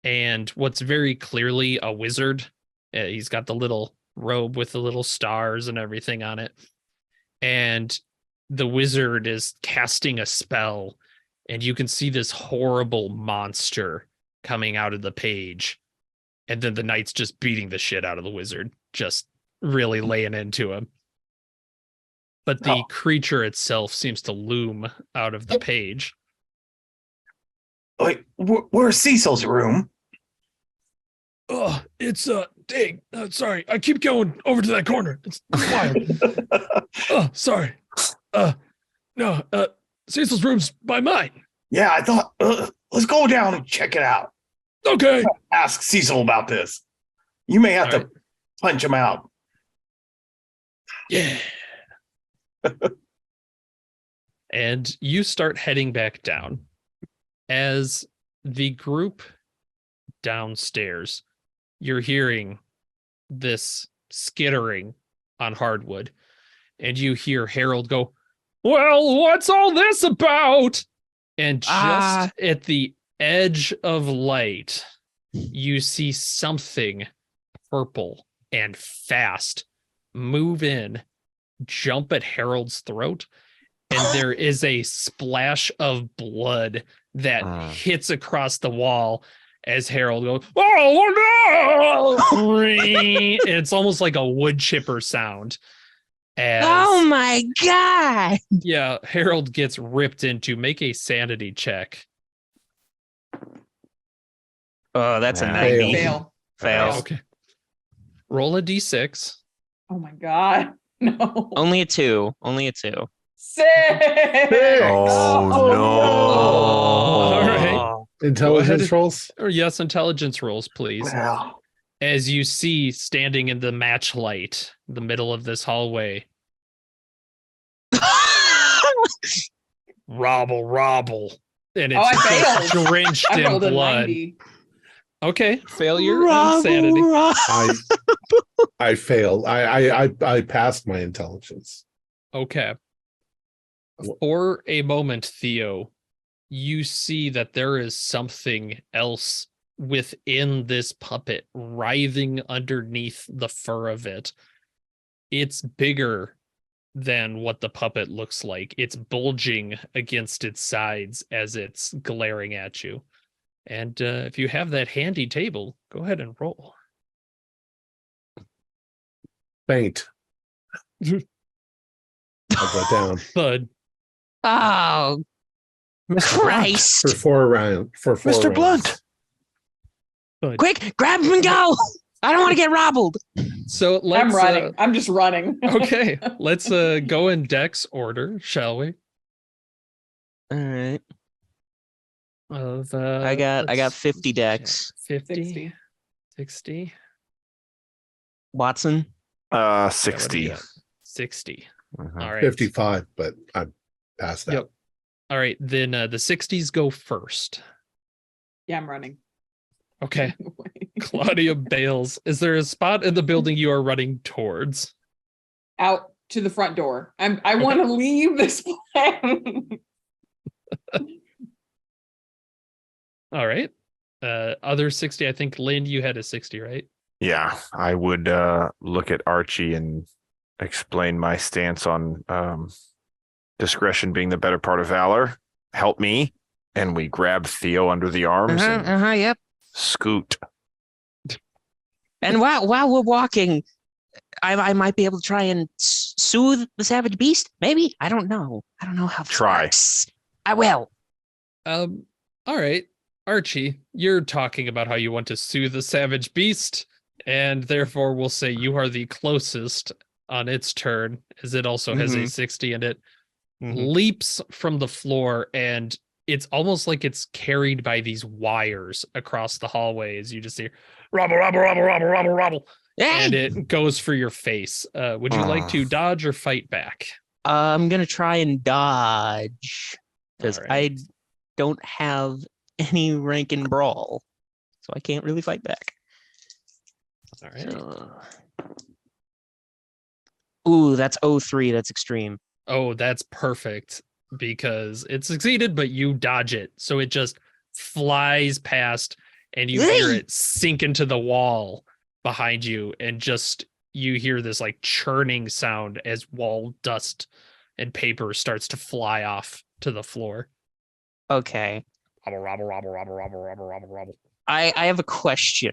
and what's very clearly a wizard. He's got the little robe with the little stars and everything on it. And the wizard is casting a spell, and you can see this horrible monster coming out of the page. And then the knight's just beating the shit out of the wizard, just really laying into him. But the creature itself seems to loom out of the page. Wait, where's Cecil's room? Oh, it's dang. Sorry. I keep going over to that corner. It's wild. Oh, sorry. No, Cecil's room's by mine. Yeah, I thought, let's go down and check it out. Okay. Ask Cecil about this. You may have All to right. punch him out. Yeah. And you start heading back down. As the group downstairs, you're hearing this skittering on hardwood, and you hear Harold go, "Well, what's all this about?" And just at the edge of light, you see something purple and fast move in jump at Harold's throat, and there is a splash of blood that hits across the wall as Harold goes, "Oh no!" And it's almost like a wood chipper sound. Oh my god! Yeah, Harold gets ripped into. Make a sanity check. Oh, that's a Yeah. 90. Fail. Fail. Okay. Roll a d6. Oh my god. No. Only a 2. Only a 2. Sick. Oh, no. All right. Intelligence rolls. Or yes, intelligence rolls, please. Well, As you see standing in the match light, in the middle of this hallway, robble, and Oh, I it's failed. just drenched I in rolled a blood. 90. Okay, failure and sanity. I failed. I passed my intelligence. Okay. For a moment, Theo, you see that there is something else within this puppet writhing underneath the fur of it. It's bigger than what the puppet looks like. It's bulging against its sides as it's glaring at you. And if you have that handy table, go ahead and roll. Faint. I got down Thud. Oh, Christ. for 4 rounds. For 4 Mr. rounds. Blunt. Thud. Quick, grab him and go. I don't want to get robbled. So let's. I'm running. I'm just running. Okay, let's go in Dex order, shall we? All right. Of I got let's 50 decks. 50, 60. Watson. Yeah, what do 60. you got? 60. Mhm. All right. 55, but I'm past that. Yep. All right, then the 60s go first. Yeah, I'm running. Okay. Claudia bails. Is there a spot in the building you are running towards? Out to the front door. I want to leave this plan. All right. Other 60, I think, Lynn, you had a 60, right? Yeah, I would look at Archie and explain my stance on discretion being the better part of valor. Help me. And we grab Theo under the arms and Yep. scoot. And while we're walking, I might be able to try and soothe the savage beast. Maybe. I don't know. I don't know how this Try. works. I will. All right. Archie, you're talking about how you want to soothe the savage beast, and therefore we'll say you are the closest on its turn, as it also has a 60 in it. Leaps from the floor, and it's almost like it's carried by these wires across the hallway as you just hear robble, and Hey! it goes for your face. Would you like to dodge or fight back? I'm gonna try and dodge because All right. I don't have any rank in brawl, so I can't really fight back. All right. So... Ooh, that's 03. That's extreme. Oh, that's perfect because it succeeded, but you dodge it. So it just flies past and you hear it sink into the wall behind you. And just you hear this like churning sound as wall dust and paper starts to fly off to the floor. Okay. Robble. I have a question.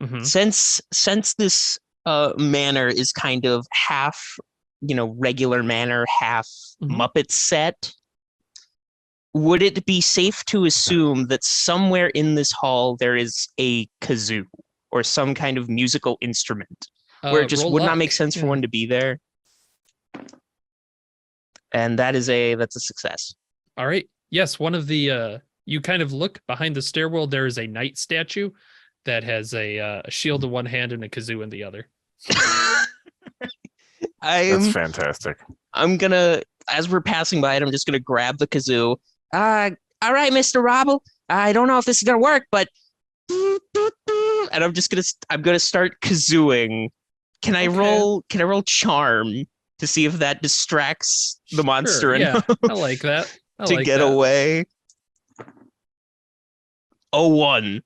Mhm. Since this manor is kind of half, regular manor, half Mhm. Muppet set, would it be safe to assume that somewhere in this hall there is a kazoo or some kind of musical instrument where it just Roll would not luck. make sense for Yeah. one to be there? And that's a success. All right. Yes, one of the you kind of look behind the stairwell. There is a knight statue that has a shield in one hand and a kazoo in the other. That's fantastic. I'm gonna, as we're passing by it, I'm just gonna grab the kazoo. All right, Mr. Robble. I don't know if this is gonna work, but and I'm gonna start kazooing. Can I roll charm to see if that distracts the monster Sure, yeah, enough I like that. I to like get that. away? 01.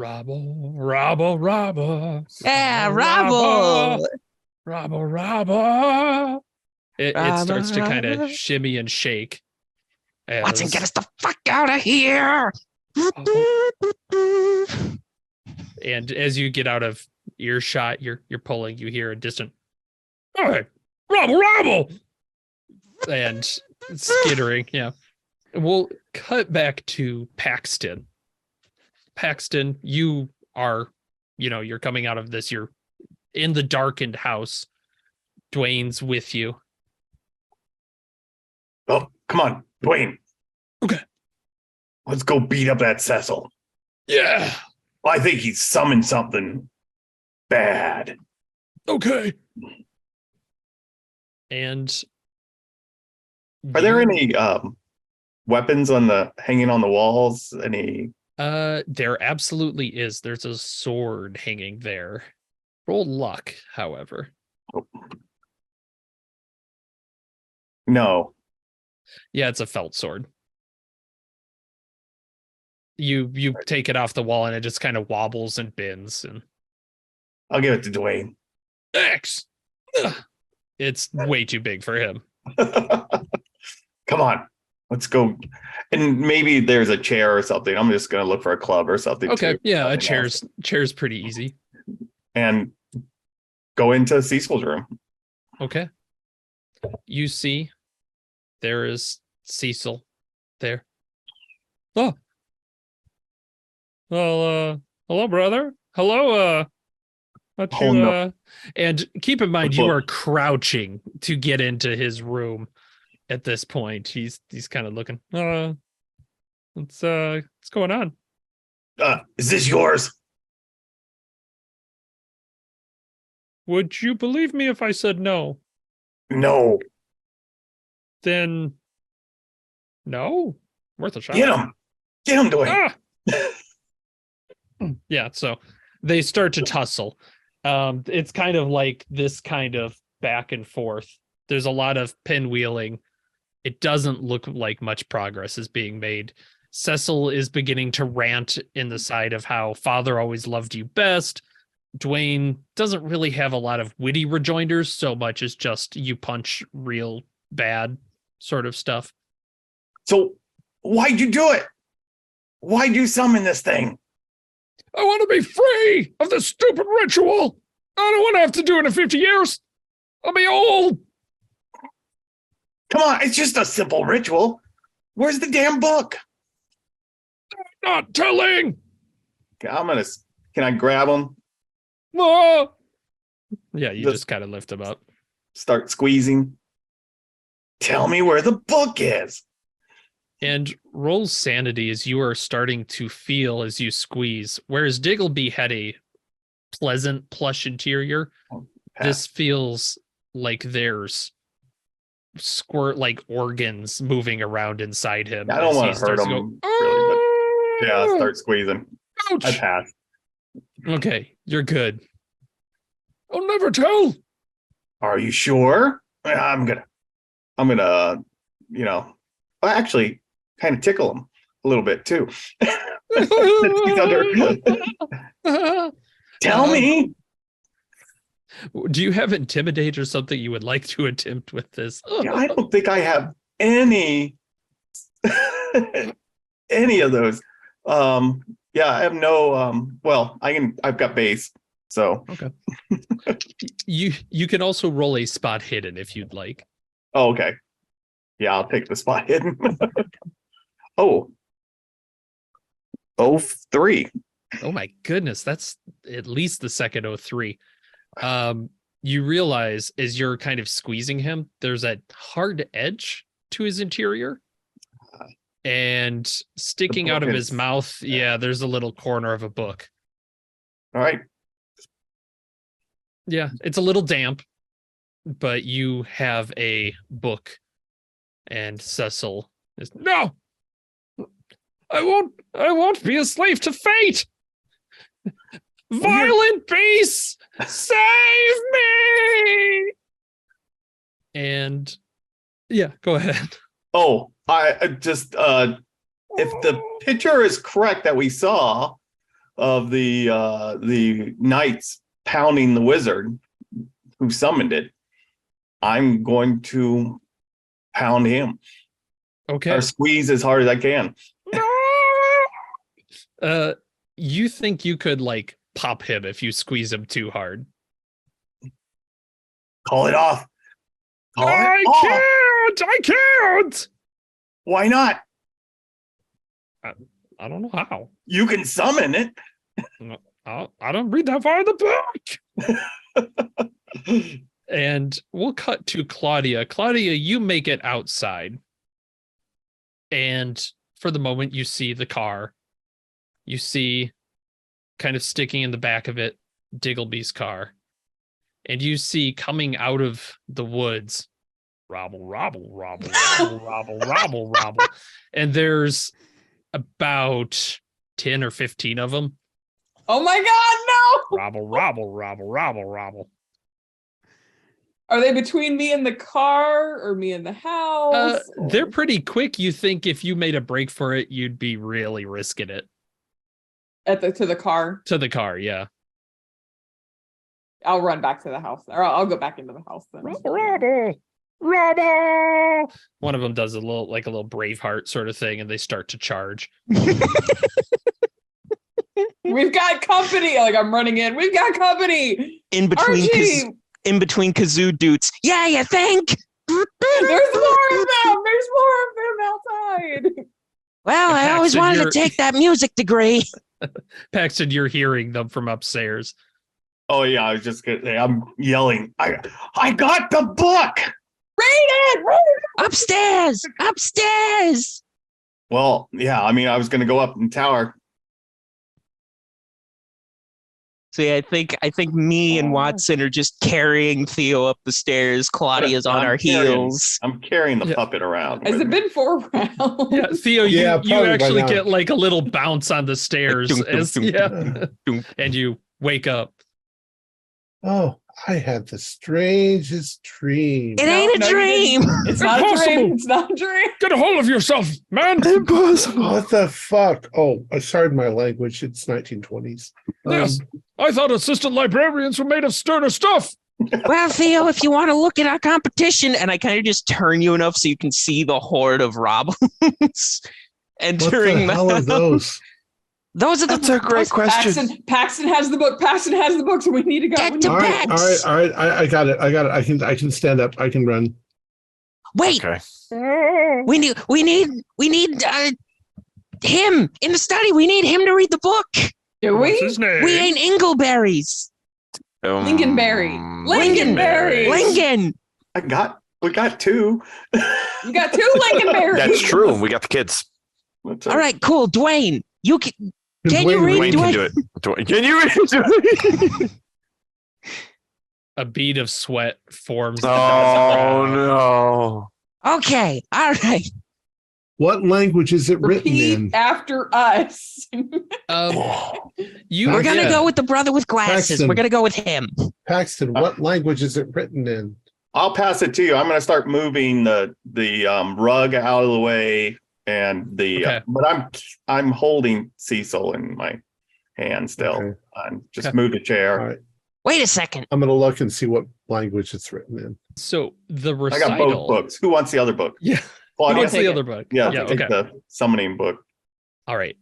Robble, robble, robble. Yeah, Robble, Rabble. robble, robble. It starts to kind of Rabble. shimmy and shake. Watson, get As, us the fuck out of here! and as you get out of earshot, you're pulling. You hear a distant Hey, robble, robble. and skittering. Yeah. We'll cut back to Paxton. Paxton, you are, you're coming out of this. You're in the darkened house. Dwayne's with you. Oh, come on, Dwayne. Okay. Let's go beat up that Cecil. Yeah. I think he's summoned something bad. Okay. And Are there any weapons hanging on the walls? Any? There absolutely is. There's a sword hanging there. Roll luck, however. No. Yeah, it's a felt sword. You take it off the wall and it just kind of wobbles and bends, and I'll give it to Dwayne. X. it's way too big for him. Come on, let's go. And maybe there's a chair or something. I'm just gonna look for a club or something. Okay, too. yeah, a Something chair's pretty easy. and go into Cecil's room. Okay. You see there is Cecil there. Oh. Well, hello, brother. Hello, what Oh, you, no. And keep in mind, The you book. are crouching to get into his room at this point. He's kind of looking. what's going on? Is this yours? Would you believe me if I said no? No. Then no, worth a shot. Get him, Dwayne. Ah, Yeah, so they start to tussle. It's kind of like this kind of back and forth. There's a lot of pinwheeling. It doesn't look like much progress is being made. Cecil is beginning to rant in the side of how father always loved you best. Dwayne doesn't really have a lot of witty rejoinders so much as just you punch real bad sort of stuff. So why'd you do it? Why'd you summon this thing? I want to be free of this stupid ritual. I don't want to have to do it in 50 years. I'll be old. Come on, it's just a simple ritual. Where's the damn book? Not telling. Okay, can I grab him? Ah. Yeah, you just kind of lift him up. Start squeezing. Tell me where the book is. And roll sanity as you are starting to feel as you squeeze. Whereas Diggleby had a pleasant plush interior, this feels like there's like organs moving around inside him. I don't as want he to hurt starts him, really, but yeah, start squeezing. Ouch. I pass. Okay, you're good. I'll never tell. Are you sure? I'm gonna, actually kind of tickle him a little bit too. He's under. Tell me. Do you have intimidate or something you would like to attempt with this? Yeah, I don't think I have any of those. Yeah, I have no. Well, I've got base, so. Okay. You can also roll a spot hidden if you'd like. Oh, okay. Yeah, I'll take the spot hidden. Oh, 3. Oh my goodness, that's at least the second 03. You realize as you're kind of squeezing him, there's a hard edge to his interior. And sticking out of book his is- mouth, yeah, there's a little corner of a book. All right. Yeah, it's a little damp, but you have a book. And Cecil is, No. I won't be a slave to fate. Violent beasts, save me. and yeah, go ahead. Oh, I just if the picture is correct that we saw, of the knights pounding the wizard who summoned it, I'm going to pound him Okay. or squeeze as hard as I can. You think you could like pop him if you squeeze him too hard? Call it off. Call it I off. can't! I can't! Why not? I don't know how. You can summon it. I don't read that far in the book. And we'll cut to Claudia. Claudia, you make it outside. And for the moment, you see the car. You see kind of sticking in the back of it, Diggleby's car. And you see coming out of the woods, robble, robble, robble, robble, robble, robble, robble. And there's about 10 or 15 of them. Oh my God, no! Robble, robble, robble, robble, robble. Are they between me and the car or me and the house? They're or- pretty quick. You think if you made a break for it, you'd be really risking it. to the car. To the car, yeah. I'll run back to the house, or I'll go back into the house then. Robble! Robble! One of them does a little Braveheart sort of thing, and they start to charge. We've got company. Like I'm running in. We've got company. In between Archie, kazoo dudes. Yeah, you think? there's more of them. There's more of them outside. Well, I always Paxton, wanted to you're- take that music degree. Paxton, you're hearing them from upstairs. Oh yeah, I was just gonna say, I'm yelling. I got the book. Read it. Read it. Upstairs! Upstairs! Well, yeah, I mean, I was gonna go up in the tower. See, I think me and Watson are just carrying Theo up the stairs. Claudia's on I'm our carrying- heels. I'm carrying the Yeah. puppet around. Has with it me. been 4 rounds? Yeah, Theo, Yeah, you probably by actually now. get like a little bounce on the stairs. Dunk, dunk, as- dunk, yeah. dunk. And you wake up. Oh, I had the strangest dream. It ain't No, a you dream. didn't. It's not a Impossible. dream. It's not a dream. Get a hold of yourself, man! Impossible. What the fuck? Oh, sorry, my language. It's 1920s. Yes. I thought assistant librarians were made of sterner stuff. Well, Theo, if you want to look at our competition, and I kind of just turn you enough so you can see the horde of robots What entering the hell are the. those? Those are the. That's a great question. Paxton has the book. Paxton has the book, so we need to go. Get We to need All to right, go. all right, all right. I got it. I got it. I can stand up. I can run. Wait, Okay. we need him in the study. We need him to read the book. Do What's we? his name? We ain't Ingleberries. Lincolnberry. Lincolnberry. Lincoln. We got 2. You got 2 Lincolnberries. That's true. We got the kids. What's All up? right, cool. Dwayne, you can. Can Can you Dwayne read Dwayne can Dwayne? do it. Can you read it? A bead of sweat forms. Oh no. Okay, all right. What language is it written Repeat in? after us. You We're gonna yeah. go with the brother with glasses. Paxton. We're gonna go with him. Paxton, what language is it written in? I'll pass it to you. I'm going to start moving the rug out of the way, and Okay. but I'm holding Cecil in my hand still. Okay. Just Okay. move the chair. All right. Wait a second. I'm gonna look and see what language it's written in. So the I recital. got both books. Who wants the other book? Yeah. Claudia? What's take the it. other book? Yeah, Yeah. take Okay. the summoning book. All right.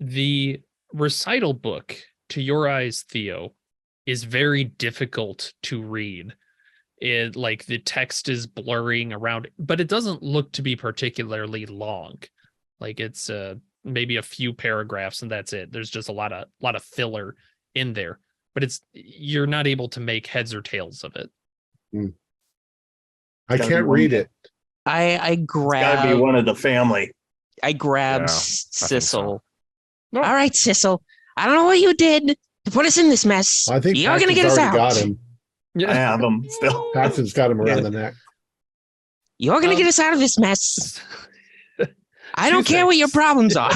The recital book, to your eyes, Theo, is very difficult to read. It like the text is blurring around, but it doesn't look to be particularly long. Like it's maybe a few paragraphs and that's it. There's just a lot of filler in there, but you're not able to make heads or tails of it. I Gotta can't be read one- it. I It's got to be grab one of the family. grab Yeah, I think Sissel. No. All right, Sissel. I don't know what you did to put us in this mess. I think You're gonna get Paxton's us already out. got him. I have them still. Paxton's got him around the neck. You're gonna Um, get us out of this mess. I don't two care what your things. problems are.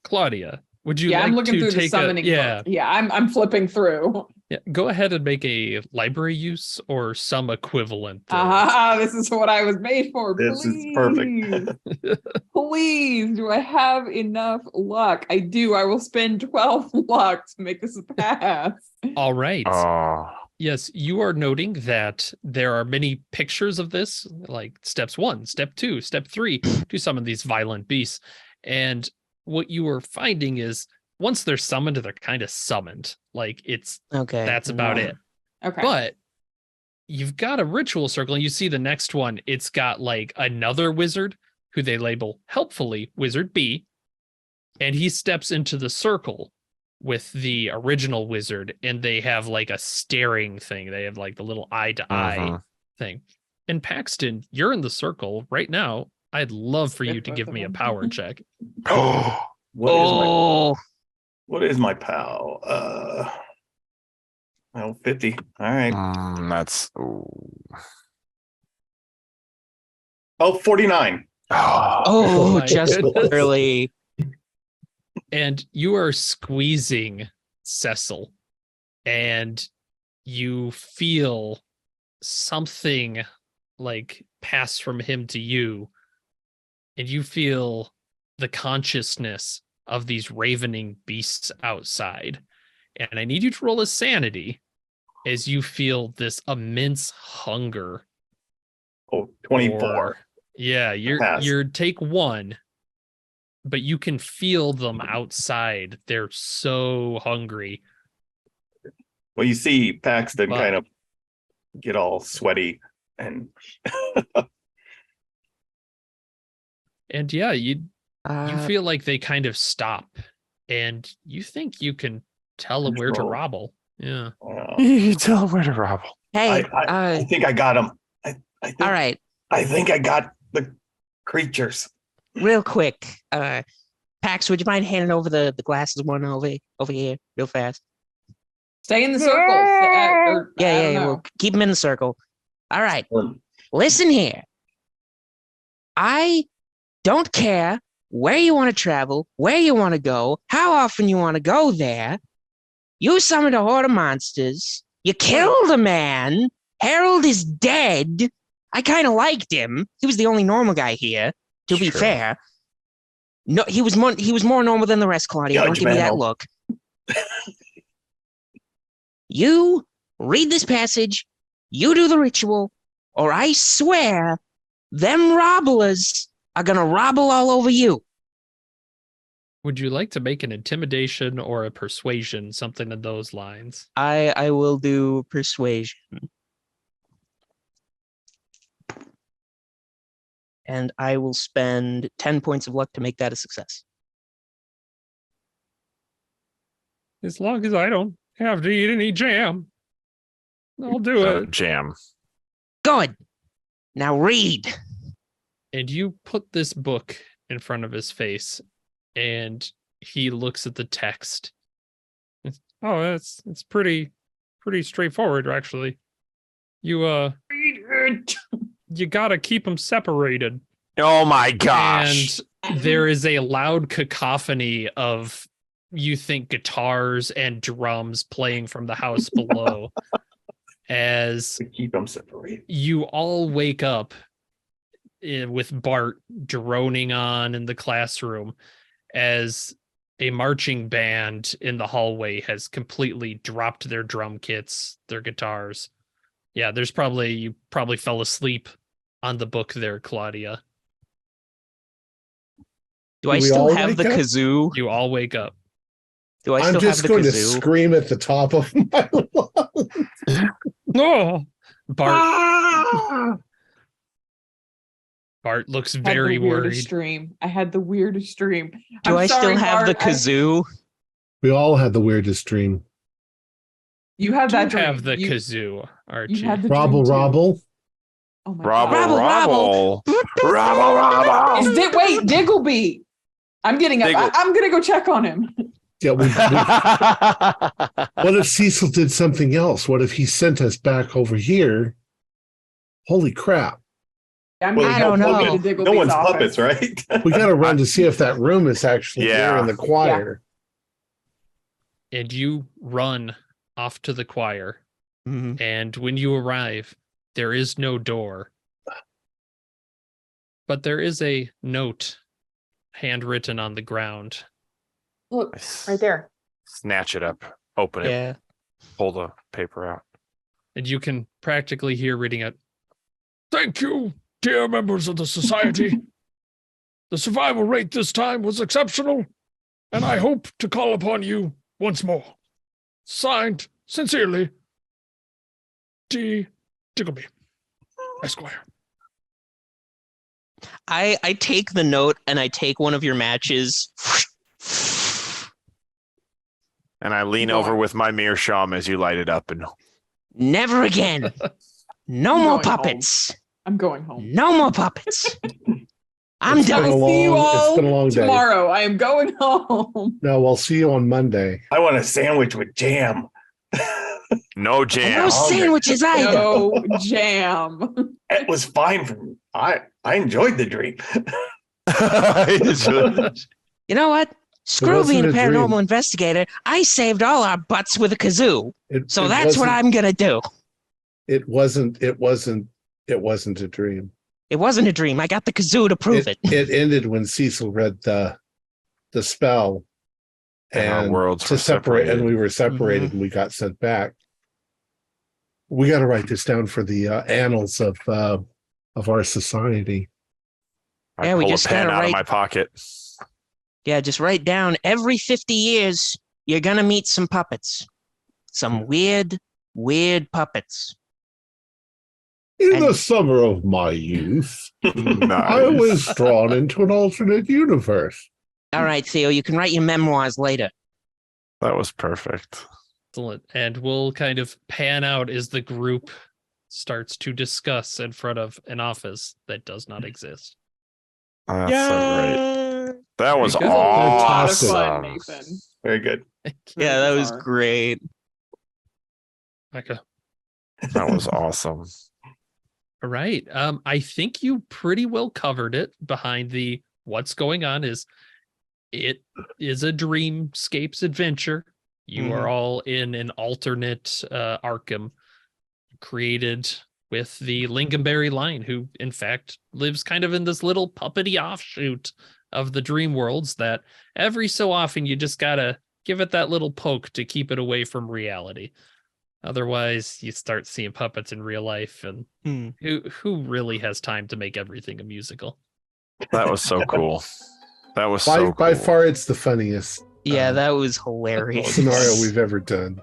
Claudia, Would you Yeah, like I'm looking to through the take summoning yeah, book. Yeah, I'm flipping through. yeah, go ahead and make a library use or some equivalent. This is what I was made for. This Please. is perfect. Please, do I have enough luck? I do. I will spend 12 luck to make this a pass. All right. Oh, Yes, you are noting that there are many pictures of this, like steps 1, step 2, step 3, to summon these violent beasts. And what you are finding is once they're summoned, they're kind of summoned. Like that's about it. Okay. But you've got a ritual circle, and you see the next one. It's got like another wizard who they label helpfully Wizard B, and he steps into the circle with the original wizard, and they have like a staring thing. They have like the little eye to eye thing. And Paxton, you're in the circle right now. I'd love for you to give me a power check. What is my POW? 50. All right. That's 49. Oh, my just goodness. barely. And you are squeezing Cecil, and you feel something like pass from him to you, and you feel the consciousness of these ravening beasts outside. And I need you to roll a sanity as you feel this immense hunger. 24. Yeah, Pass. you're take 1, but you can feel them outside. They're so hungry. Well, you see Paxton But- kind of get all sweaty and And yeah, you Uh, feel like they kind of stop, and you think you can tell them where to Control. robble. Yeah. you tell him where to robble. hey, I think I got him. I think, all right, I think I got the creatures. real quick. Pax, would you mind handing over the glasses one over here real fast? Stay in the circle. I don't Yeah, know. we'll keep them in the circle. All right, listen here. I don't care where you want to travel, where you want to go, how often you want to go there. You summoned a horde of monsters. You killed a man. Harold is dead. I kind of liked him. He was the only normal guy here, to be Sure. fair. No, he was more normal than the rest, Claudia. Don't give me that Judgmental. look. You read this passage, you do the ritual, or I swear them robblers are gonna robble all over you. Would you like to make an intimidation or a persuasion, something in those lines? I will do persuasion. And I will spend 10 points of luck to make that a success. As long as I don't have to eat any jam, I'll do it. Jam. Good. Now read. And you put this book in front of his face, and he looks at the text. Oh, it's pretty straightforward, actually. You you gotta keep them separated. Oh my gosh. And there is a loud cacophony of, you think, guitars and drums playing from the house below as To keep them separated. you all wake up with Bart droning on in the classroom as a marching band in the hallway has completely dropped their drum kits, their guitars. Yeah, you probably fell asleep on the book there, Claudia. Do I Do we still all have the wake up? kazoo? You all wake up. Do I I'm still have just the going to kazoo? scream at the top of my lungs. Oh, Bart Bart looks I had very the weirdest worried. Dream. I had the weirdest dream. Do I'm I sorry, still have the Bart, kazoo? We all had the weirdest dream. You have Do that dream. have the you, kazoo, Archie. you had the Robble, dream too. robble. Oh my Robble, God. Robble, robble. Robble, Is robble. wait, Diggleby. I'm getting up. Diggle- I'm gonna go check on him. Yeah, what if Cecil did something else? What if he sent us back over here? Holy crap. I'm Well, I gonna don't go know. to Diggleby's No one's office. puppets, right? We got to run to see if that room is actually there Yeah. in the choir. and you run off to the choir. Mhm. And when you arrive, there is no door, but there is a note handwritten on the ground. Look, I right there. snatch it up, open it, Yeah. pull the paper out. And you can practically hear reading it. Thank you, dear members of the society. The survival rate this time was exceptional, and I hope to call upon you once more. Signed, sincerely, D. Diggleby, Esquire. I take the note and I take one of your matches. And I lean Go over on. with my meerschaum as you light it up, and Never again. No I'm more going puppets. I'm going home. No more puppets. I'm It's been I done. a will see you long- it's all been a long day. tomorrow. I am going home. No, we'll see you on Monday. I want a sandwich with jam. no No jam. sandwiches either. No jam. It was fine for me. I enjoyed the dream. You know what? Screw wasn't being a a dream. paranormal investigator. I saved all our butts with a kazoo. So It that's what wasn't- I'm gonna do. It wasn't a dream. It wasn't a dream. I got the kazoo to prove it. It ended when Cecil read the spell, And our worlds to were separate, and separated. we were separated, and we got sent back. We got to write this down for the annals of our society. I Yeah, we pull just a pen gotta out of write- my pocket. Yeah, just write down every 50 years, you're gonna meet some puppets. Some weird, weird puppets. In And- the summer of my youth, I Nice. was drawn into an alternate universe. All right, Theo, you can write your memoirs later. That was perfect. Excellent. And we'll kind of pan out as the group starts to discuss in front of an office that does not exist. That's so great. That was It was a lot of awesome. fun, Nathan. Very good. Yeah, that was Bizarre. great. Okay. That was awesome. All right. I think you pretty well covered it behind the what's going on is it is a dreamscapes adventure. You are all in an alternate Arkham created with the Lincolnberry line, who in fact lives kind of in this little puppety offshoot of the dream worlds that every so often you just gotta give it that little poke to keep it away from reality. Otherwise, you start seeing puppets in real life, and Hmm. who really has time to make everything a musical? That was so cool. That was By so by cool. far, it's the funniest Yeah, that was hilarious. scenario we've ever done.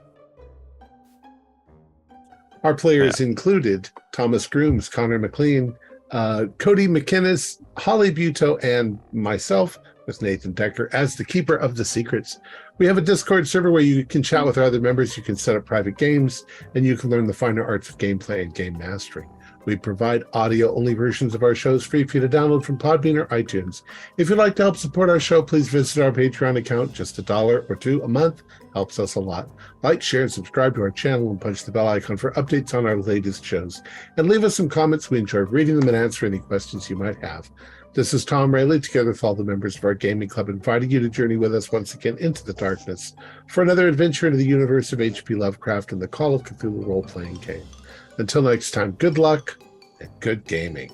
Our players included Thomas Grooms, Connor McLean, Cody McInnes, Holly Buto, and myself with Nathan Decker as the keeper of the secrets. We have a Discord server where you can chat with our other members, you can set up private games, and you can learn the finer arts of gameplay and game mastery. We provide audio-only versions of our shows free for you to download from Podbean or iTunes. If you'd like to help support our show, please visit our Patreon account. Just $1 or $2 a month helps us a lot. Like, share, and subscribe to our channel, and punch the bell icon for updates on our latest shows. And leave us some comments. We enjoy reading them and answering any questions you might have. This is Thom Raley, together with all the members of our gaming club, inviting you to journey with us once again into the darkness for another adventure into the universe of H.P. Lovecraft and the Call of Cthulhu role-playing game. Until next time, good luck and good gaming.